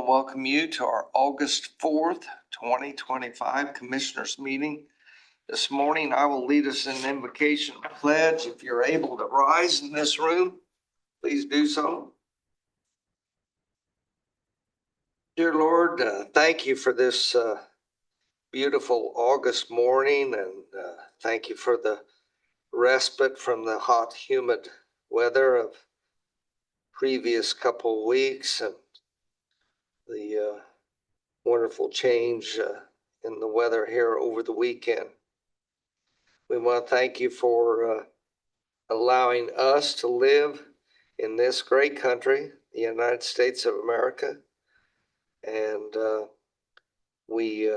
and welcome you to our August 4th, 2025 Commissioners Meeting. This morning, I will lead us in an invocation pledge. If you're able to rise in this room, please do so. Dear Lord, thank you for this beautiful August morning, and thank you for the respite from the hot, humid weather of previous couple weeks and the wonderful change in the weather here over the weekend. We want to thank you for allowing us to live in this great country, the United States of America. And we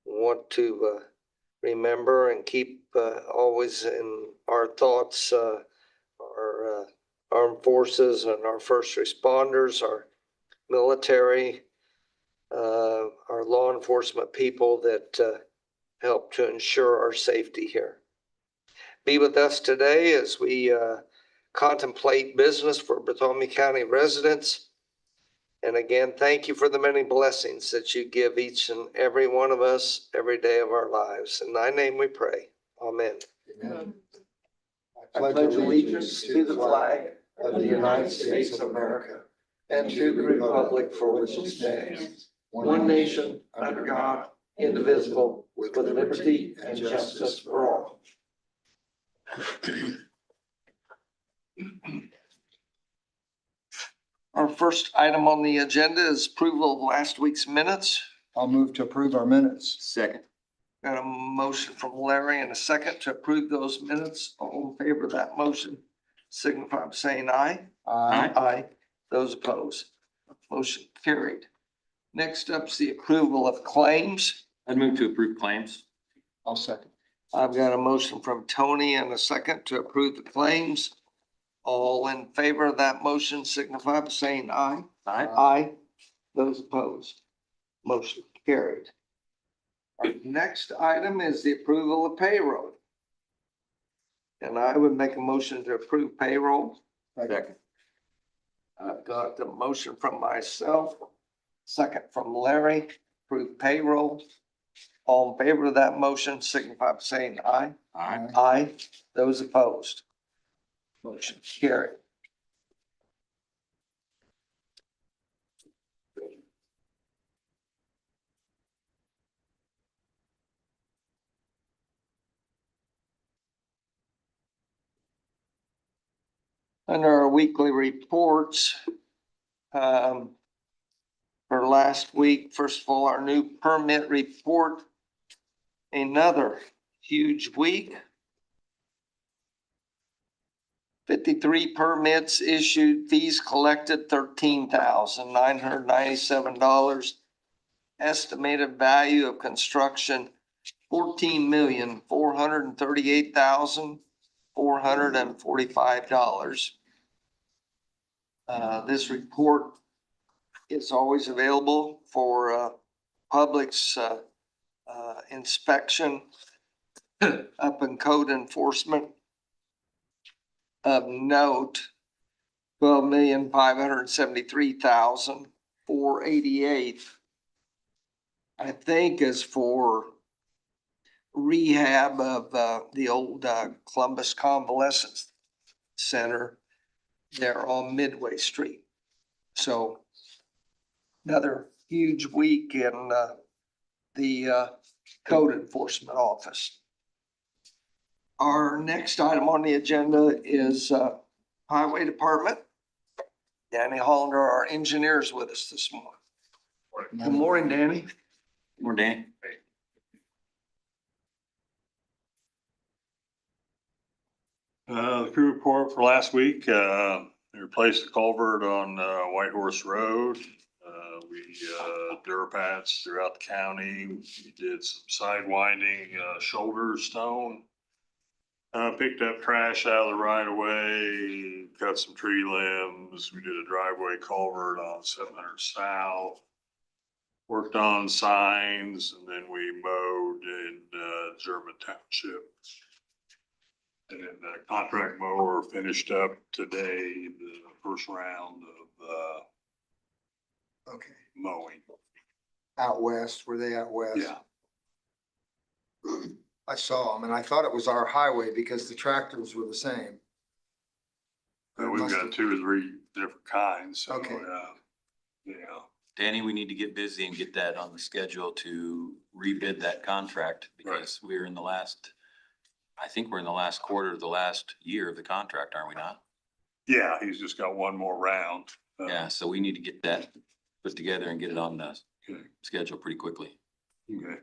want to remember and keep always in our thoughts our armed forces and our first responders, our military, our law enforcement people that help to ensure our safety here. Be with us today as we contemplate business for Bartholomew County residents. And again, thank you for the many blessings that you give each and every one of us every day of our lives. In thy name we pray. Amen. Amen. I pledge allegiance to the flag of the United States of America and to the republic for which it stands, one nation, under God, indivisible, with liberty and justice for all. Our first item on the agenda is approval of last week's minutes. I'll move to approve our minutes. Second. Got a motion from Larry and a second to approve those minutes. All in favor of that motion, signify by saying aye. Aye. Aye. Those opposed, motion carried. Next up is the approval of claims. I'd move to approve claims. I'll second. I've got a motion from Tony and a second to approve the claims. All in favor of that motion, signify by saying aye. Aye. Aye. Those opposed, motion carried. Our next item is the approval of payroll. And I would make a motion to approve payroll. Second. I've got the motion from myself, second from Larry, approve payroll. All in favor of that motion, signify by saying aye. Aye. Aye. Those opposed, motion carried. Under our weekly reports, for last week, first of all, our new permit report, another huge week. 53 permits issued, fees collected $13,997. Estimated value of construction $14,438,445. This report is always available for public's inspection up in code enforcement. Of note, $12,573,488, I think, is for rehab of the old Columbus Convalescent Center there on Midway Street. So another huge week in the code enforcement office. Our next item on the agenda is Highway Department. Danny Hollander, our engineer, is with us this morning. Good morning, Danny. Good morning, Danny. The crew report for last week, we replaced the culvert on White Horse Road. We Durapats throughout the county. We did some side winding, shoulder stone. Picked up trash out of the right of way, cut some tree limbs. We did a driveway culvert on 700 South. Worked on signs, and then we mowed in German Township. And then the contract mower finished up today, the first round of Okay. mowing. Out west, were they out west? Yeah. I saw them and I thought it was our highway because the tractors were the same. And we've got 2 or 3 different kinds, so, Okay. yeah. Danny, we need to get busy and get that on the schedule to rebid that contract because we're in the last, I think we're in the last quarter of the last year of the contract, aren't we not? Yeah, he's just got one more round. Yeah, so we need to get that put together and get it on the Okay, schedule pretty quickly. okay.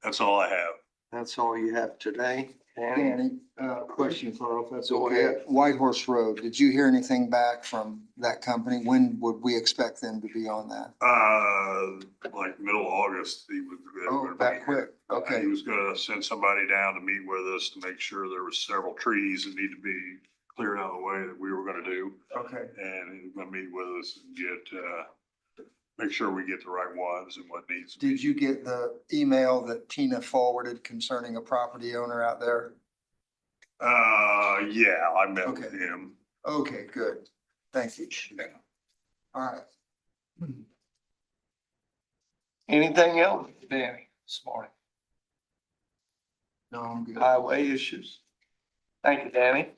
That's all I have. That's all you have today, Danny? Danny, question, Carl, if that's Go okay. ahead. White Horse Road, did you hear anything back from that company? When would we expect them to be on that? Like middle of August, he was. Oh, that quick, okay. He was gonna send somebody down to meet with us to make sure there was several trees that need to be cleared out of the way that we were gonna do. Okay. And he was gonna meet with us and make sure we get the right ones and what needs. to be. Did you get the email that Tina forwarded concerning a property owner out there? Yeah, I met with Okay. him. Okay, good. Thank you. Yeah. All right. Anything else, Danny, this morning? No, I'm good. Highway issues? Thank you, Danny.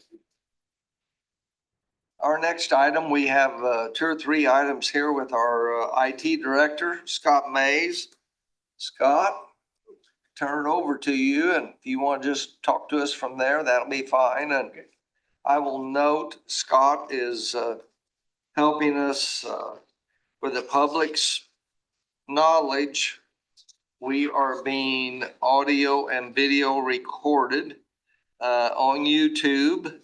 Our next item, we have 2 or 3 items here with our IT director, Scott Mays. Scott, turn it over to you, and if you want to just talk to us from there, that'll be fine. And I will note Scott is helping us with the public's knowledge. We are being audio and video recorded on YouTube.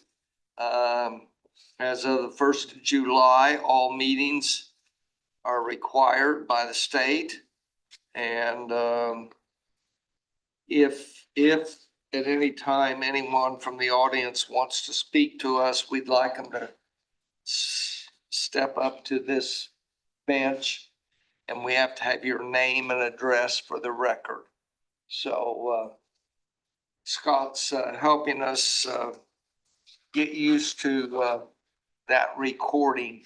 As of the 1st of July, all meetings are required by the state. And if at any time anyone from the audience wants to speak to us, we'd like them to step up to this bench, and we have to have your name and address for the record. So Scott's helping us get used to that recording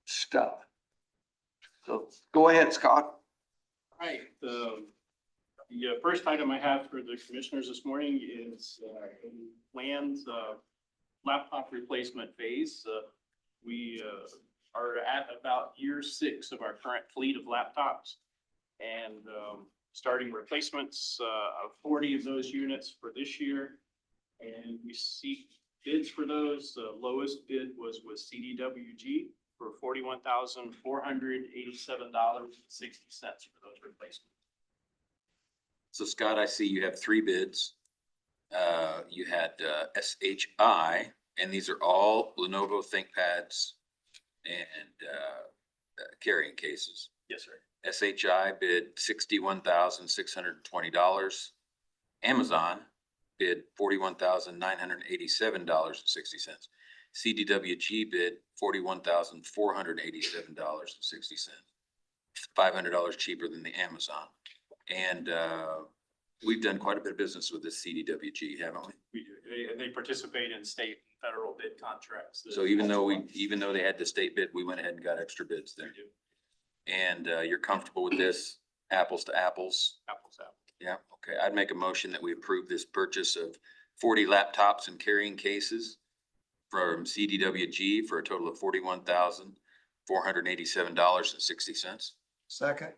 stuff. So go ahead, Scott. Right, the first item I have for the commissioners this morning is a planned laptop replacement phase. We are at about year 6 of our current fleet of laptops and starting replacements of 40 of those units for this year. And we seek bids for those. The lowest bid was with CDWG for $41,487.60 for those replacements. So Scott, I see you have 3 bids. You had SHI, and these are all Lenovo ThinkPads and carrying cases. Yes, sir. SHI bid $61,620. Amazon bid $41,987.60. CDWG bid $41,487.60. $500 cheaper than the Amazon. And we've done quite a bit of business with this CDWG, haven't we? We do. They participate in state and federal bid contracts. So even though they had the state bid, we went ahead and got extra bids We there. do. And you're comfortable with this, apples to apples? Apples to apples. Yeah, okay. I'd make a motion that we approve this purchase of 40 laptops and carrying cases from CDWG for a total of $41,487.60. Second?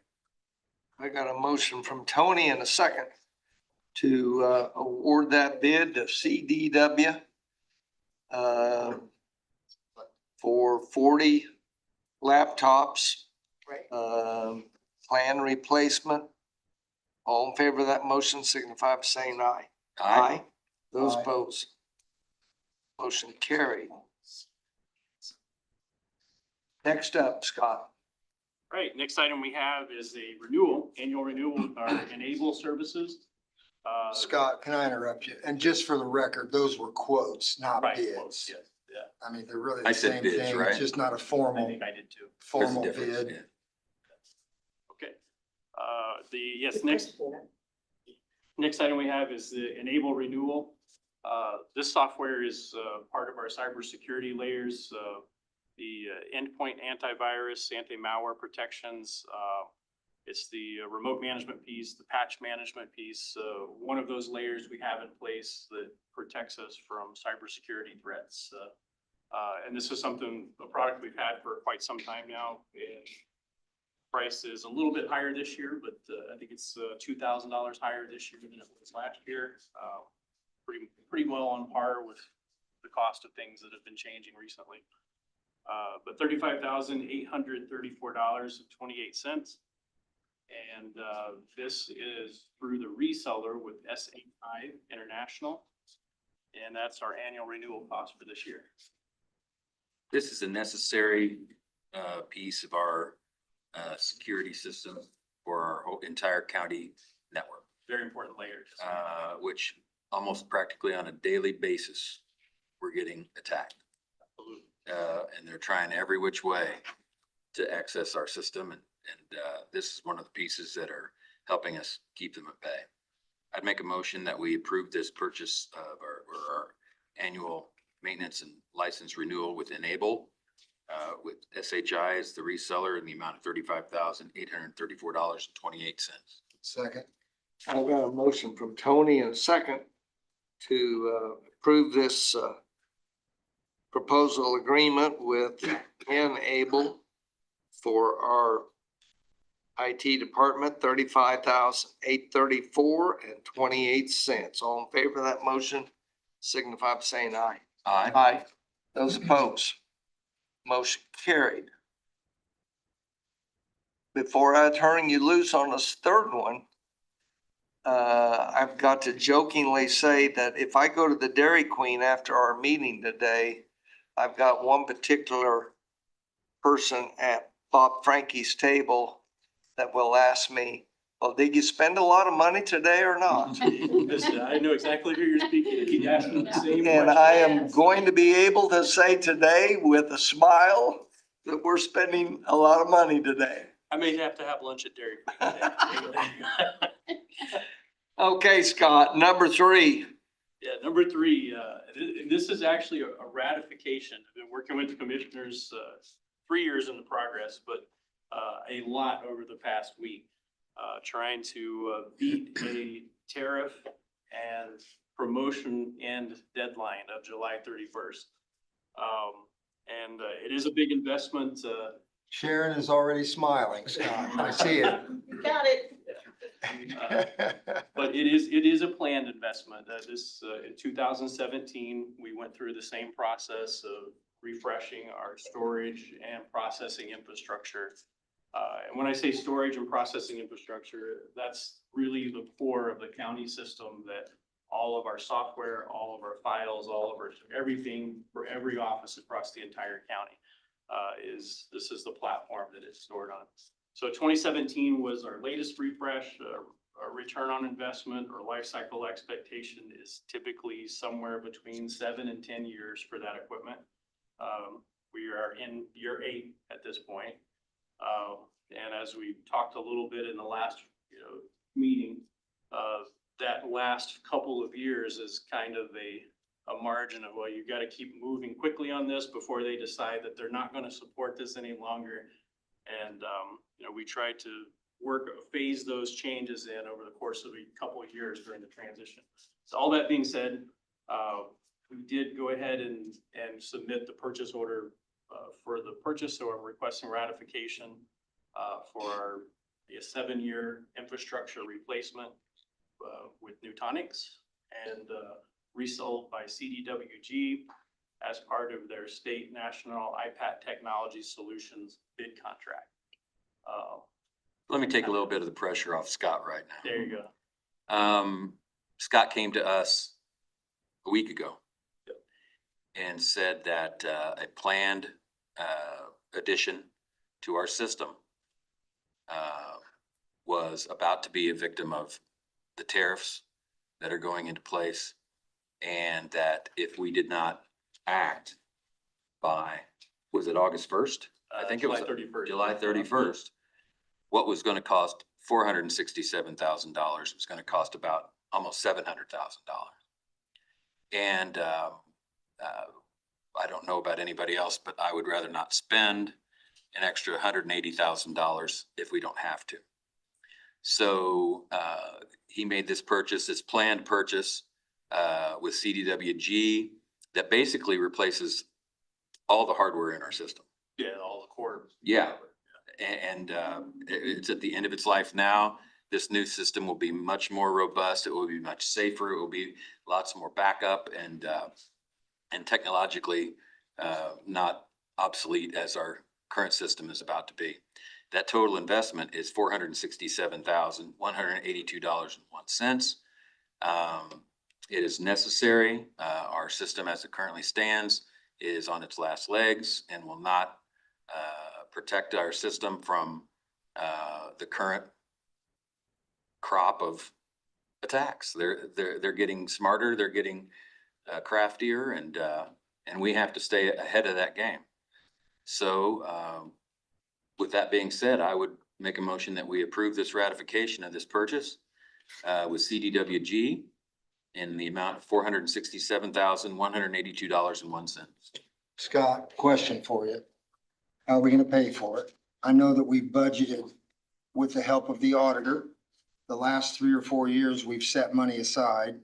I got a motion from Tony and a second to award that bid to CDW for 40 laptops. Plan replacement. All in favor of that motion signify by saying aye. Aye. Those Aye. opposed. Motion carried. Next up, Scott. Right, next item we have is a annual renewal of our Enable services. Scott, can I interrupt you? And just for the record, those were quotes, not Right, bids. quotes, yes, yeah, I mean, they're really I the said same bids, thing. right? It's just not a I formal, think I did too. There's a formal difference, bid. yeah. Okay. Next item we have is the Enable renewal. This software is part of our cybersecurity layers, the endpoint antivirus, anti-malware protections. It's the remote management piece, the patch management piece. One of those layers we have in place that protects us from cybersecurity threats. And this is a product we've had for quite some time now. And price is a little bit higher this year, but I think it's $2,000 higher this year than it was last year. Pretty well on par with the cost of things that have been changing recently. But $35,834.28. And this is through the reseller with SHI International. And that's our annual renewal cost for this year. This is a necessary piece of our security system for our whole entire county network, Very important layer. which almost practically on a daily basis, we're getting attacked. Absolutely. And they're trying every which way to access our system. And this is one of the pieces that are helping us keep them at bay. I'd make a motion that we approve this purchase of our annual maintenance and license renewal with Enable, with SHI as the reseller in the amount of $35,834.28. Second. I've got a motion from Tony and a second to approve this proposal agreement with Enable for our IT department, $35,834.28. All in favor of that motion, signify by saying aye. Aye. Aye. Those opposed? Motion carried. Before I turn you loose on this third one, I've got to jokingly say that if I go to the Dairy Queen after our meeting today, I've got one particular person at Bob Frankie's table that will ask me, well, did you spend a lot of money today or not? Listen, I know exactly who you're speaking. He asked me the same question. And I am going to be able to say today with a smile that we're spending a lot of money today. I may have to have lunch at Dairy Queen. Okay, Scott, number 3. Yeah, number 3, and this is actually a ratification. I've been working with the commissioners 3 years in the progress, but a lot over the past week, trying to beat a tariff and promotion end deadline of July 31st. And it is a big investment. Sharon is already smiling, Scott. I see it. Got it. But it is a planned investment. In 2017, we went through the same process of refreshing our storage and processing infrastructure. And when I say storage and processing infrastructure, that's really the core of the county system, that all of our software, all of our files, all of our everything for every office across the entire county this is the platform that it's stored on. So 2017 was our latest refresh. Our return on investment or life cycle expectation is typically somewhere between 7 and 10 years for that equipment. We are in year 8 at this point. And as we talked a little bit in the last meeting, that last couple of years is kind of a margin of, well, you got to keep moving quickly on this before they decide that they're not going to support this any longer. And we tried to phase those changes in over the course of a couple of years during the transition. So all that being said, we did go ahead and submit the purchase order for the purchase. So I'm requesting ratification for our 7-year infrastructure replacement with Nutanix and resold by CDWG as part of their state national iPad technology solutions bid contract. Let me take a little bit of the pressure off Scott right now. There you go. Scott came to us a week ago and said that a planned addition to our system was about to be a victim of the tariffs that are going into place, and that if we did not act by, was it August 1st? I think it was July 31st. July 31st. What was going to cost $467,000 was going to cost about almost $700,000. And I don't know about anybody else, but I would rather not spend an extra $180,000 if we don't have to. So he made this purchase, this planned purchase with CDWG that basically replaces all the hardware in our system. Yeah, all the core. Yeah. And it's at the end of its life now. This new system will be much more robust. It will be much safer. It will be lots more backup and technologically not obsolete as our current system is about to be. That total investment is $467,182.01. It is necessary. Our system as it currently stands is on its last legs and will not protect our system from the current crop of attacks. They're getting smarter, they're getting craftier, and we have to stay ahead of that game. So with that being said, I would make a motion that we approve this ratification of this purchase with CDWG in the amount of $467,182.01. Scott, question for you. How are we gonna pay for it? I know that we budgeted with the help of the auditor. The last 3 or 4 years, we've set money aside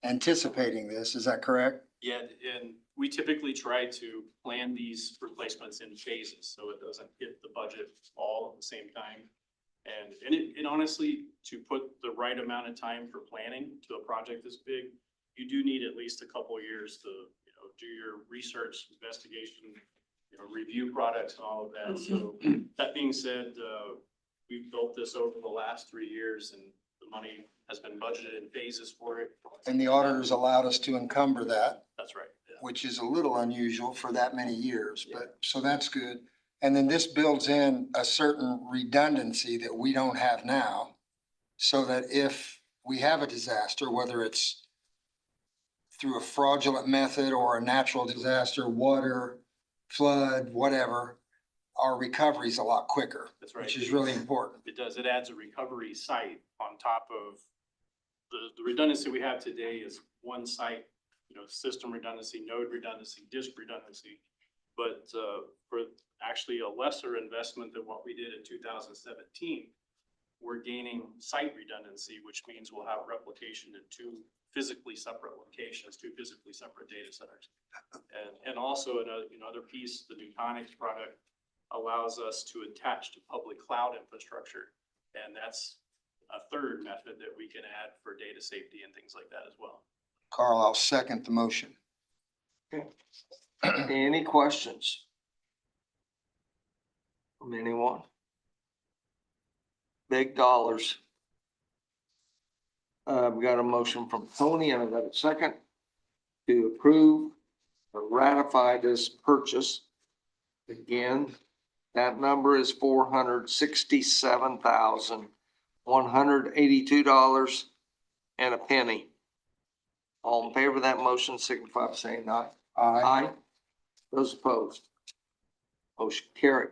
anticipating this. Is that correct? Yeah, and we typically try to plan these replacements in phases, so it doesn't hit the budget all at the same time. And honestly, to put the right amount of time for planning to a project this big, you do need at least a couple of years to, do your research, investigation, review products and all of that. So that being said, we've built this over the last 3 years and the money has been budgeted in phases for it. And the auditors allowed us to encumber that, That's right. Yeah. which is a little unusual for that many years, but, so that's good. And then this builds in a certain redundancy that we don't have now, so that if we have a disaster, whether it's through a fraudulent method or a natural disaster, water, flood, whatever, our recovery is a lot quicker. That's right. Which is really important. It does. It adds a recovery site on top of the redundancy we have today is one site, system redundancy, node redundancy, disk redundancy. But for actually a lesser investment than what we did in 2017, we're gaining site redundancy, which means we'll have replication in 2 physically separate locations, 2 physically separate data centers. And also another piece, the Nutanix product allows us to attach to public cloud infrastructure. And that's a third method that we can add for data safety and things like that as well. Carl, I'll second the motion. Any questions from anyone? Big dollars. I've got a motion from Tony and I've got a second to approve or ratify this purchase. Again, that number is $467,182.01. All in favor of that motion, signify by saying aye. Aye. Those opposed? Motion carried.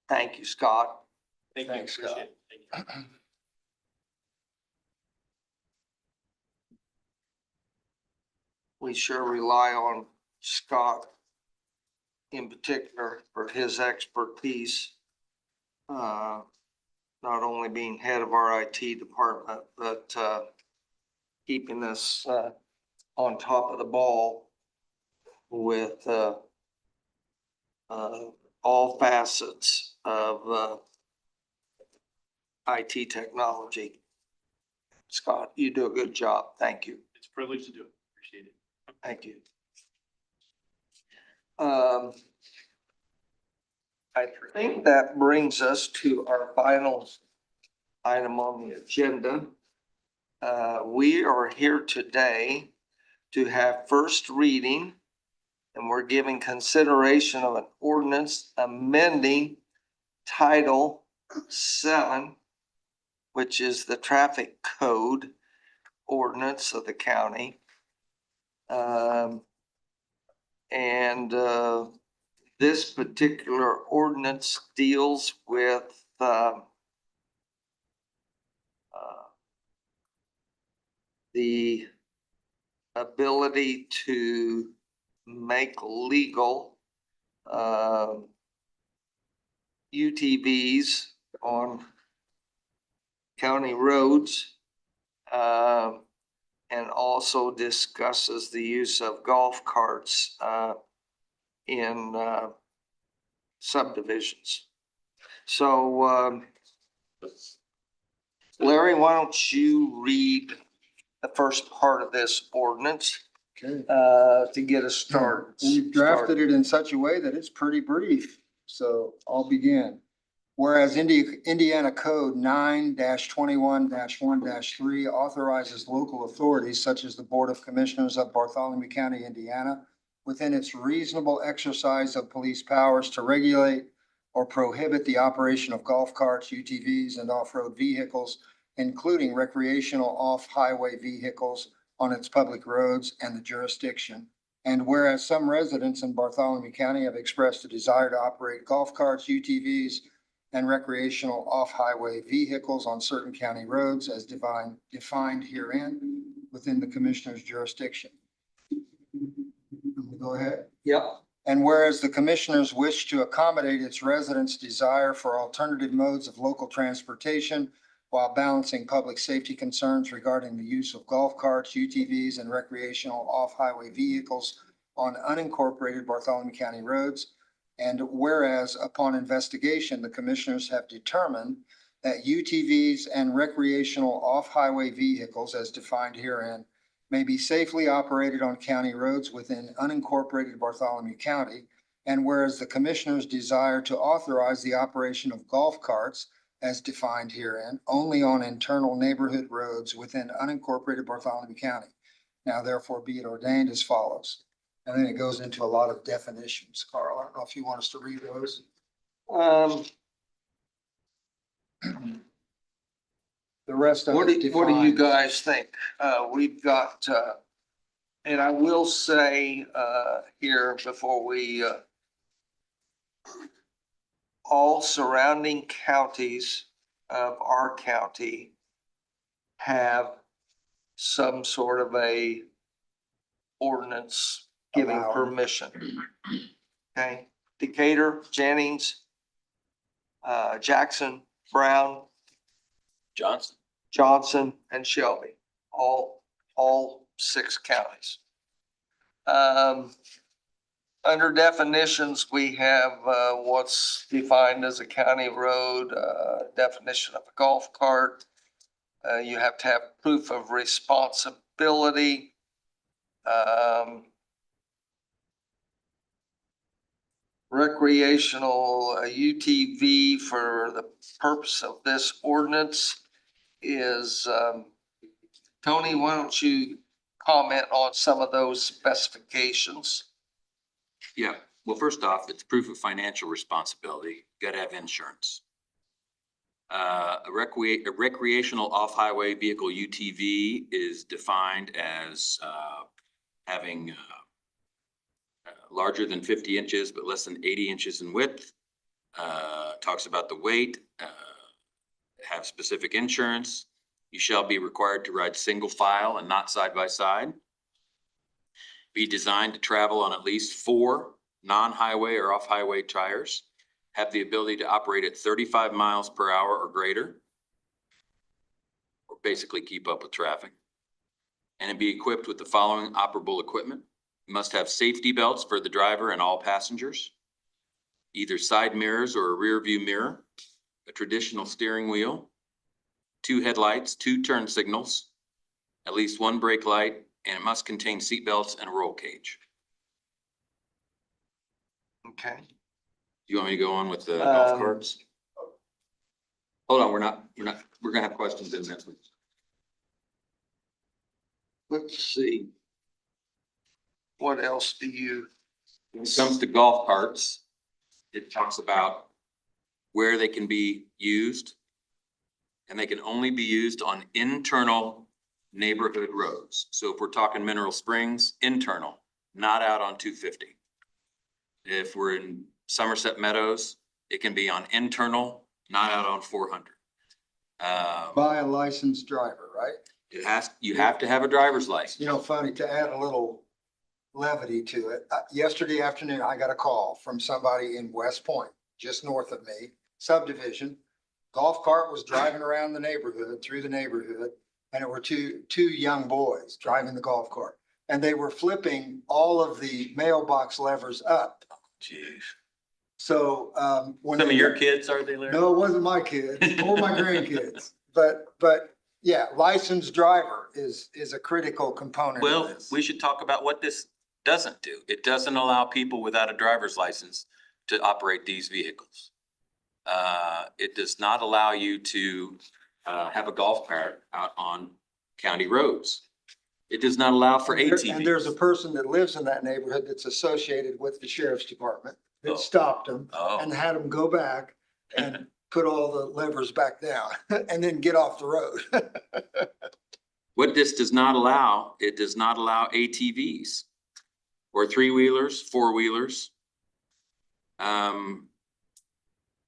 Thank you, Scott. Thank you. Thanks, Appreciate Scott. it. Thank you. We sure rely on Scott in particular for his expertise. Not only being head of our IT department, but keeping us on top of the ball with all facets of IT technology. Scott, you do a good job. Thank you. It's a privilege to do it. Appreciate it. Thank you. I think that brings us to our final item on the agenda. We are here today to have first reading, and we're giving consideration of an ordinance amending Title 7, which is the traffic code ordinance of the county. This particular ordinance deals with the ability to make legal UTVs on county roads. And also discusses the use of golf carts in subdivisions. So Larry, why don't you read the first part of this ordinance Okay. to get us started? We've drafted it in such a way that it's pretty brief, so I'll begin. Whereas Indiana Code 9-21-1-3 authorizes local authorities such as the Board of Commissioners of Bartholomew County, Indiana, within its reasonable exercise of police powers to regulate or prohibit the operation of golf carts, UTVs, and off-road vehicles, including recreational off-highway vehicles on its public roads and the jurisdiction. And whereas some residents in Bartholomew County have expressed a desire to operate golf carts, UTVs, and recreational off-highway vehicles on certain county roads as defined herein within the commissioner's jurisdiction. Go ahead. Yep. And whereas the commissioners wish to accommodate its residents' desire for alternative modes of local transportation while balancing public safety concerns regarding the use of golf carts, UTVs, and recreational off-highway vehicles on unincorporated Bartholomew County roads. And whereas upon investigation, the commissioners have determined that UTVs and recreational off-highway vehicles as defined herein may be safely operated on county roads within unincorporated Bartholomew County. And whereas the commissioners desire to authorize the operation of golf carts as defined herein only on internal neighborhood roads within unincorporated Bartholomew County. Now therefore be it ordained as follows. And then it goes into a lot of definitions. Carl, I don't know if you want us to read those. The rest of What it do you defines. guys think? We've got, and I will say here before we, all surrounding counties of our county have some sort of a ordinance giving Allowed. permission. Okay, Decatur, Jennings, Jackson, Brown, Johnson. Johnson, and Shelby, all 6 counties. Under definitions, we have what's defined as a county road, definition of a golf cart. You have to have proof of responsibility. Recreational UTV for the purpose of this ordinance is, Tony, why don't you comment on some of those specifications? Yeah, well, first off, it's proof of financial responsibility. You gotta have insurance. A recreational off-highway vehicle UTV is defined as having larger than 50 inches, but less than 80 inches in width. Talks about the weight, have specific insurance. You shall be required to ride single file and not side by side. Be designed to travel on at least 4 non-highway or off-highway tires. Have the ability to operate at 35 miles per hour or greater, or basically keep up with traffic. And be equipped with the following operable equipment. You must have safety belts for the driver and all passengers, either side mirrors or a rear view mirror, a traditional steering wheel, 2 headlights, 2 turn signals, at least 1 brake light, and it must contain seat belts and a roll cage. Okay. You want me to go on with the golf carts? Hold on, we're gonna have questions in that. Let's see. What else do you? When it comes to golf carts, it talks about where they can be used. And they can only be used on internal neighborhood roads. So if we're talking Mineral Springs, internal, not out on 250. If we're in Somerset Meadows, it can be on internal, not out on 400. By a licensed driver, right? You have to have a driver's license. You know, funny, to add a little levity to it, yesterday afternoon, I got a call from somebody in West Point, just north of me, subdivision. Golf cart was driving around the neighborhood, through the neighborhood, and it were two young boys driving the golf cart. And they were flipping all of the mailbox levers up. Jeez. So, when. Some they of your got- kids, are they, Larry? No, it wasn't my kids or my grandkids, but yeah, licensed driver is a critical component of Well, this. we should talk about what this doesn't do. It doesn't allow people without a driver's license to operate these vehicles. It does not allow you to have a golf cart out on county roads. It does not allow for And there's a ATVs. person that lives in that neighborhood that's associated with the sheriff's department Oh. that stopped him Oh, and had him go back and put all the levers back down and then get off the road. what this does not allow, it does not allow ATVs or three-wheelers, four-wheelers.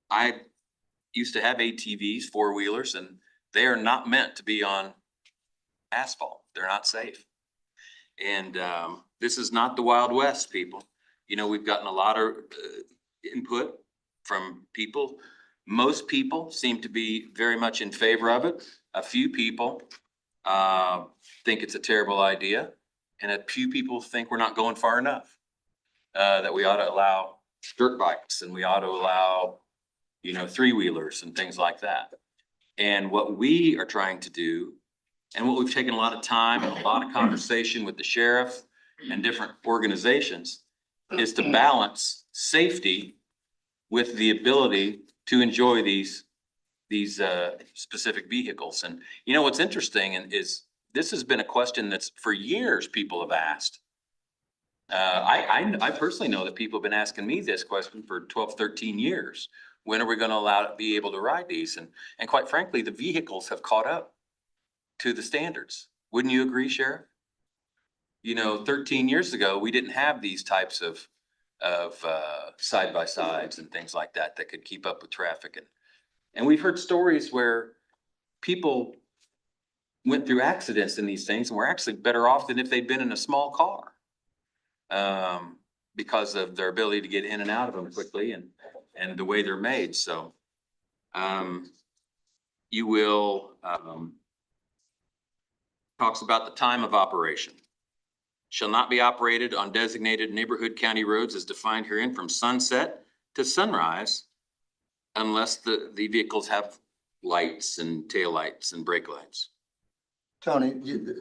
I used to have ATVs, four-wheelers, and they are not meant to be on asphalt. They're not safe. And this is not the Wild West, people. You know, we've gotten a lot of input from people. Most people seem to be very much in favor of it. A few people think it's a terrible idea. And a few people think we're not going far enough. That we ought to allow dirt bikes and we ought to allow, you know, three-wheelers and things like that. And what we are trying to do, and what we've taken a lot of time and a lot of conversation with the sheriff and different organizations, is to balance safety with the ability to enjoy these specific vehicles. And you know, what's interesting is this has been a question that's for years people have asked. I personally know that people have been asking me this question for 12, 13 years. When are we going to be able to ride these? And quite frankly, the vehicles have caught up to the standards. Wouldn't you agree, Sheriff? You know, 13 years ago, we didn't have these types of side-by-sides and things like that that could keep up with traffic. And we've heard stories where people went through accidents in these things and were actually better off than if they'd been in a small car. Because of their ability to get in and out of them quickly and the way they're made. So you will talks about the time of operation. Shall not be operated on designated neighborhood county roads as defined herein from sunset to sunrise unless the vehicles have lights and taillights and brake lights. Tony,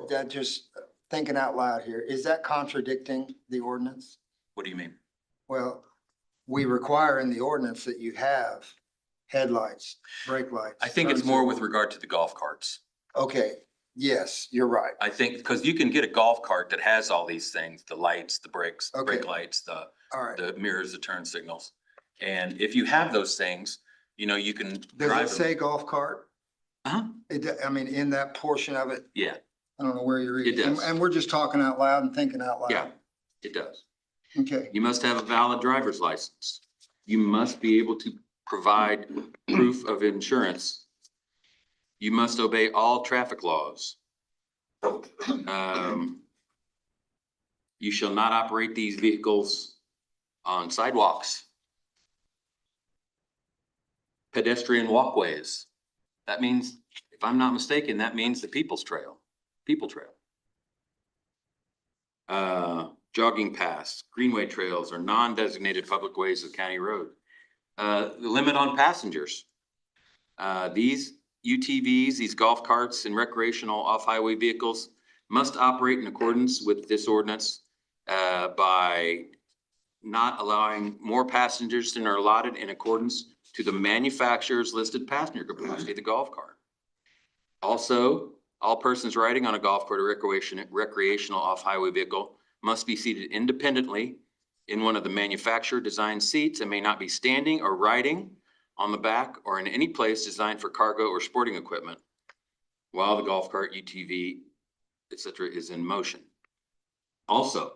that just thinking out loud here, is that contradicting the ordinance? What do you mean? Well, we require in the ordinance that you have headlights, brake lights. I think it's turn more with signal. regard to the golf carts. Okay, yes, you're right. I think, because you can get a golf cart that has all these things, the lights, the brakes, the Okay. brake lights, All right. the mirrors, the turn signals. And if you have those things, you know, you can Does it drive say them. golf cart? Uh-huh. I mean, in that portion of it, Yeah, I don't know where you're reading. does. And we're just talking out loud and thinking out loud. yeah, it does. Okay, You must have a valid driver's license. You must be able to provide proof of insurance. You must obey all traffic laws. You shall not operate these vehicles on sidewalks, pedestrian walkways. That means, if I'm not mistaken, that means the people trail. Jogging paths, greenway trails, or non-designated public ways of county road. The limit on passengers. These UTVs, these golf carts and recreational off-highway vehicles must operate in accordance with this ordinance by not allowing more passengers than are allotted in accordance to the manufacturer's listed passenger capacity of the golf cart. Also, all persons riding on a golf cart or recreational off-highway vehicle must be seated independently in one of the manufacturer designed seats and may not be standing or riding on the back or in any place designed for cargo or sporting equipment while the golf cart, UTV, etc. is in motion. Also,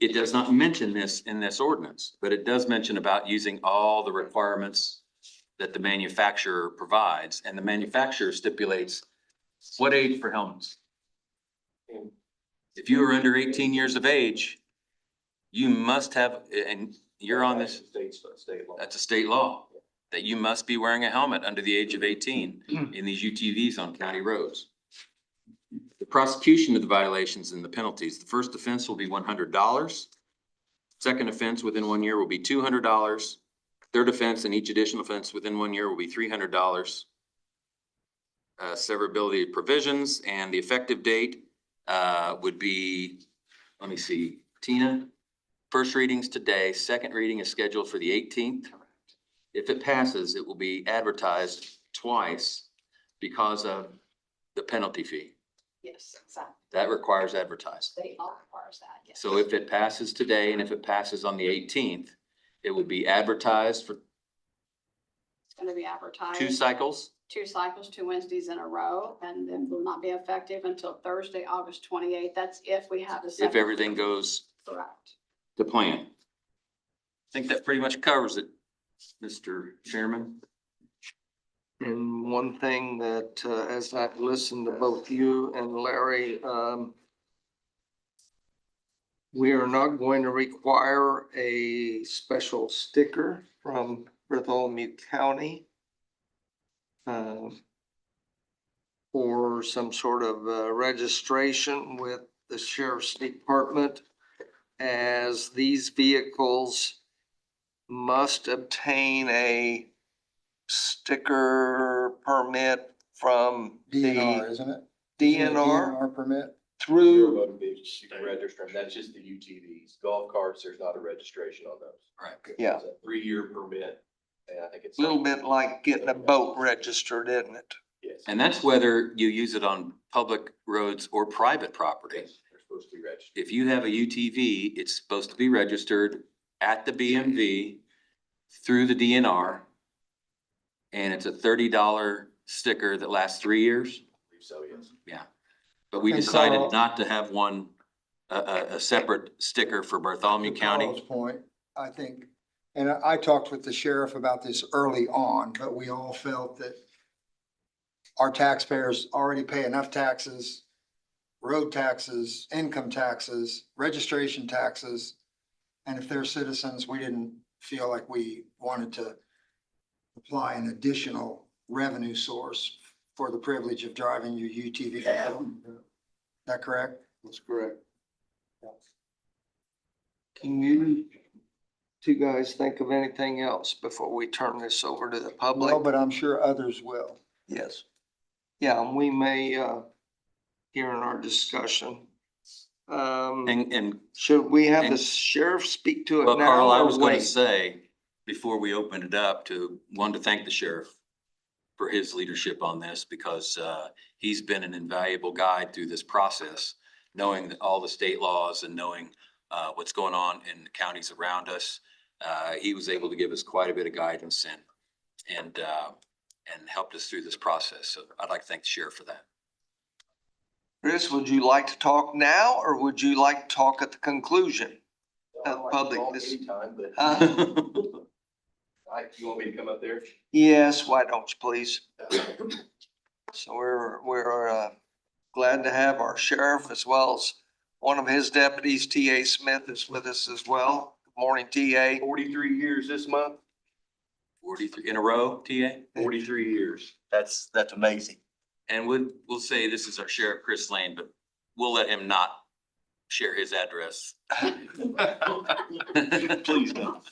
it does not mention this in this ordinance, but it does mention about using all the requirements that the manufacturer provides, and the manufacturer stipulates What age for helmets? If you are under 18 years of age, you must have, and you're on this, State law. that's a state law, that you must be wearing a helmet under the age of 18 in these UTVs on county roads. The prosecution of the violations and the penalties, the first offense will be $100. Second offense within 1 year will be $200. Third offense and each additional offense within 1 year will be $300. Severability of provisions, and the effective date would be, let me see, Tina, first reading's today, second reading is scheduled for the 18th. If it passes, it will be advertised twice because of the penalty fee. Yes, exactly. That requires advertising. State law requires that, yes. So if it passes today and if it passes on the 18th, it will be advertised for It's gonna be advertised. 2 cycles. 2 cycles, 2 Wednesdays in a row, and then will not be effective until Thursday, August 28th. That's if we have the. If second- everything goes Correct. to plan. I think that pretty much covers it, Mr. Chairman. And one thing that, as I've listened to both you and Larry, we are not going to require a special sticker from Bartholomew County or some sort of registration with the sheriff's department, as these vehicles must obtain a sticker permit from DNR, the isn't it? Isn't it DNR DNR permit? through, Motor vehicles, you can register them. That's just the UTVs. Golf carts, there's not a registration on those. Right. yeah, It's a 3-year permit, and I think it's. a little bit like getting a boat registered, isn't it? Yes. And that's whether you use it on public roads or private property. Yes, they're supposed to be registered. If you have a UTV, it's supposed to be registered at the BMV through the DNR. And it's a $30 sticker that lasts 3 years. I believe so, yes. But we And decided Carl- not to have one, a separate sticker for Bartholomew To County. Carl's point, I think, and I talked with the sheriff about this early on, but we all felt that our taxpayers already pay enough taxes, road taxes, income taxes, registration taxes. And if they're citizens, we didn't feel like we wanted to apply an additional revenue source for the privilege of driving your UTV. Is that correct? That's correct. Can you two guys think of anything else before we turn this over to the public? Well, but I'm sure others will. Yes. Yeah, and we may, here in our discussion. And Should we have the and- sheriff speak to well, it now Carl, I or was gonna wait? say, before we open it up, to thank the sheriff for his leadership on this, because he's been an invaluable guide through this process, knowing that all the state laws and knowing what's going on in the counties around us. He was able to give us quite a bit of guidance and helped us through this process. So I'd like to thank the sheriff for that. Chris, would you like to talk now or would you like to talk at the conclusion? I like to public talk dis- anytime, but you want me to come up there? Yes, why don't you please? So we're glad to have our sheriff as well as one of his deputies, T.A. Smith, is with us as well. Good morning, T.A. 43 years this month. 43 in a row, TA? 43 years. That's amazing. And we'll say this is our sheriff, Chris Lane, but we'll let him not share his address. Please don't.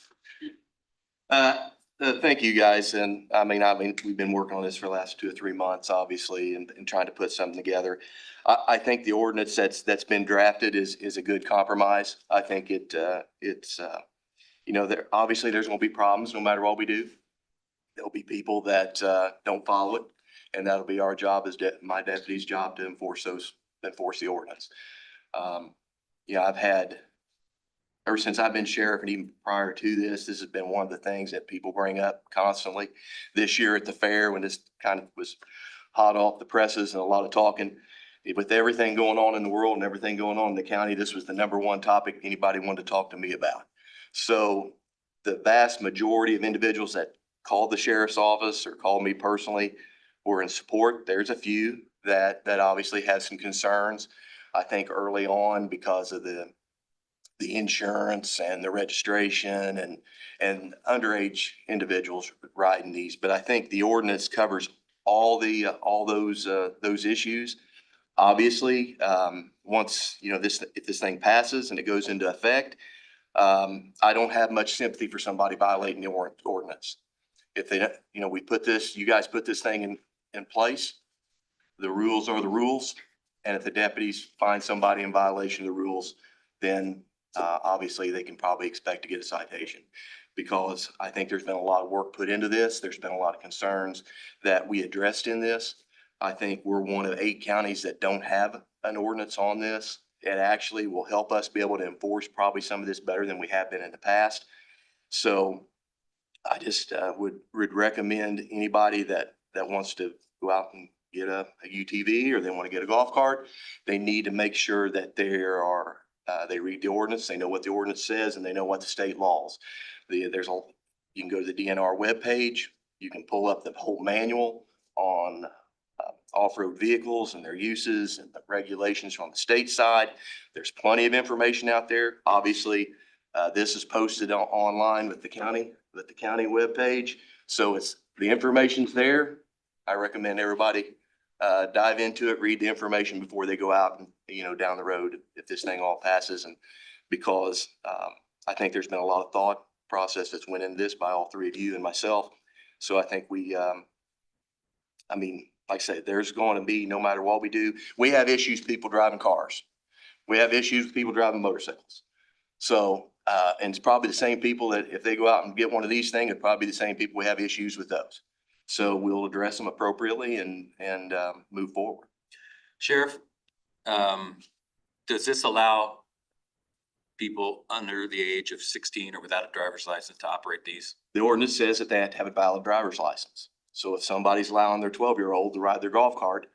Thank you, guys. And I mean, we've been working on this for the last 2 or 3 months, obviously, and trying to put something together. I think the ordinance that's been drafted is a good compromise. I think it's, obviously there's gonna be problems no matter what we do. There'll be people that, don't follow it, and that'll be our job as my deputy's job to enforce the ordinance. I've had, ever since I've been sheriff and even prior to this has been one of the things that people bring up constantly. This year at the fair, when this kind of was hot off the presses and a lot of talking, with everything going on in the world and everything going on in the county, this was the #1 topic anybody wanted to talk to me about. So the vast majority of individuals that called the sheriff's office or called me personally were in support. There's a few that obviously has some concerns. I think early on because of the insurance and the registration and underage individuals riding these. But I think the ordinance covers all those issues. Obviously, once, if this thing passes and it goes into effect, I don't have much sympathy for somebody violating the ordinance. If they, you guys put this thing in place, the rules are the rules. And if the deputies find somebody in violation of the rules, then obviously they can probably expect to get a citation. Because I think there's been a lot of work put into this. There's been a lot of concerns that we addressed in this. I think we're one of 8 counties that don't have an ordinance on this. It actually will help us be able to enforce probably some of this better than we have been in the past. So I just would recommend anybody that wants to go out and get a UTV or they want to get a golf cart, they need to make sure that they read the ordinance, they know what the ordinance says, and they know what the state laws. You can go to the DNR webpage, you can pull up the whole manual on off-road vehicles and their uses and the regulations from the state side. There's plenty of information out there. Obviously, this is posted online with the county webpage. So the information's there. I recommend everybody dive into it, read the information before they go out and, down the road if this thing all passes. And because I think there's been a lot of thought process that's went into this by all 3 of you and myself. So I think like I said, there's going to be, no matter what we do, we have issues with people driving cars. We have issues with people driving motorcycles. So, and it's probably the same people that if they go out and get one of these things, it'd probably be the same people we have issues with those. So we'll address them appropriately and move forward. Sheriff, does this allow people under the age of 16 or without a driver's license to operate these? The ordinance says that they have to have a valid driver's license. So if somebody's allowing their 12-year-old to ride their golf cart,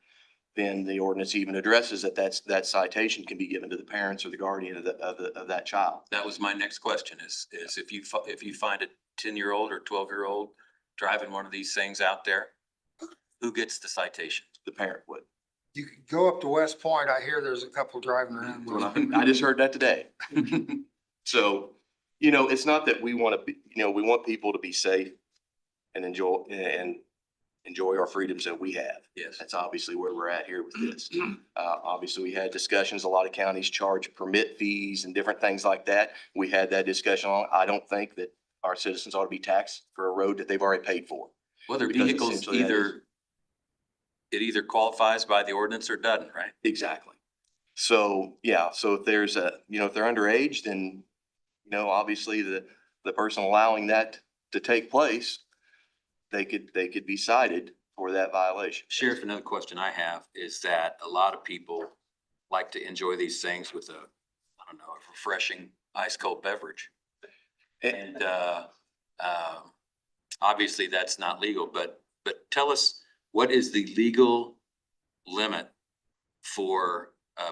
then the ordinance even addresses that citation can be given to the parents or the guardian of that child. That was my next question is if you find a 10-year-old or 12-year-old driving one of these things out there, who gets the citation? The parent would. You could go up to West Point. I hear there's a couple driving around. I just heard that today. So, it's not that we want to be, we want people to be safe and enjoy our freedoms that we have. Yes. That's obviously where we're at here with this. Obviously, we had discussions. A lot of counties charge permit fees and different things like that. We had that discussion on. I don't think that our citizens ought to be taxed for a road that they've already paid for. Well, their Because vehicles essentially that is- it either qualifies by the ordinance or doesn't, right? Exactly. So, yeah, so if there's if they're underage, then, obviously the person allowing that to take place, they could be cited for that violation. Sheriff, another question I have is that a lot of people like to enjoy these things with a refreshing ice cold beverage. And obviously that's not legal, but tell us, what is the legal limit for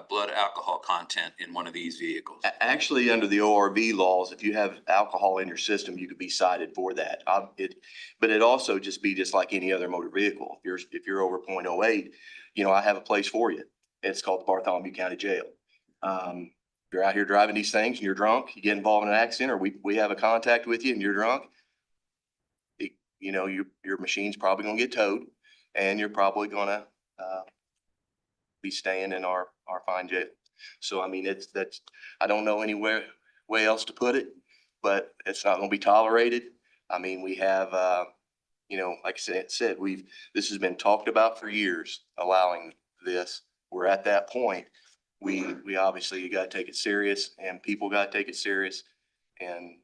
blood alcohol content in one of these vehicles? Actually, under the ORV laws, if you have alcohol in your system, you could be cited for that. But it also be just like any other motor vehicle. If you're over 0.08, I have a place for you. It's called the Bartholomew County Jail. If you're out here driving these things and you're drunk, you get involved in an accident, or we have a contact with you and you're drunk, your machine's probably gonna get towed, and you're probably gonna be staying in our fine jail. So, I don't know anywhere way else to put it, but it's not gonna be tolerated. We have, like I said, this has been talked about for years, allowing this. We're at that point. We obviously, you gotta take it serious, and people gotta take it serious, and,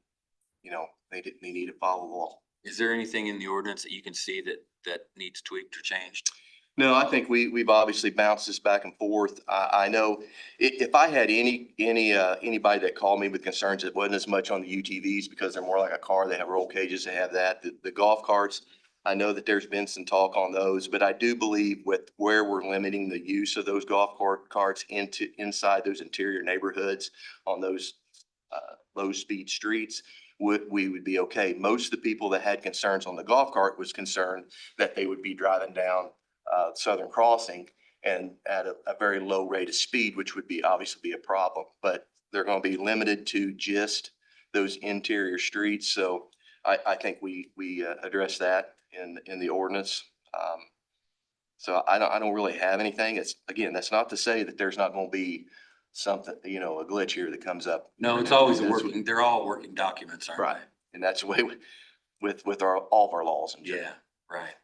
they need to follow the law. Is there anything in the ordinance that you can see that needs tweaked or changed? No, I think we've obviously bounced this back and forth. I know if I had anybody that called me with concerns, it wasn't as much on the UTVs because they're more like a car. They have roll cages, they have that. The golf carts, I know that there's been some talk on those, but I do believe with where we're limiting the use of those golf carts inside those interior neighborhoods on those low speed streets, we would be okay. Most of the people that had concerns on the golf cart was concerned that they would be driving down Southern Crossing and at a very low rate of speed, which would be obviously be a problem. But they're going to be limited to just those interior streets. So I think we address that in the ordinance. So I don't really have anything. It's, again, that's not to say that there's not going to be something, you know, a glitch here that comes up. No, it's always a That's- working, they're all working documents, aren't they? Right. And that's the way with all of our laws in general. Yeah, right.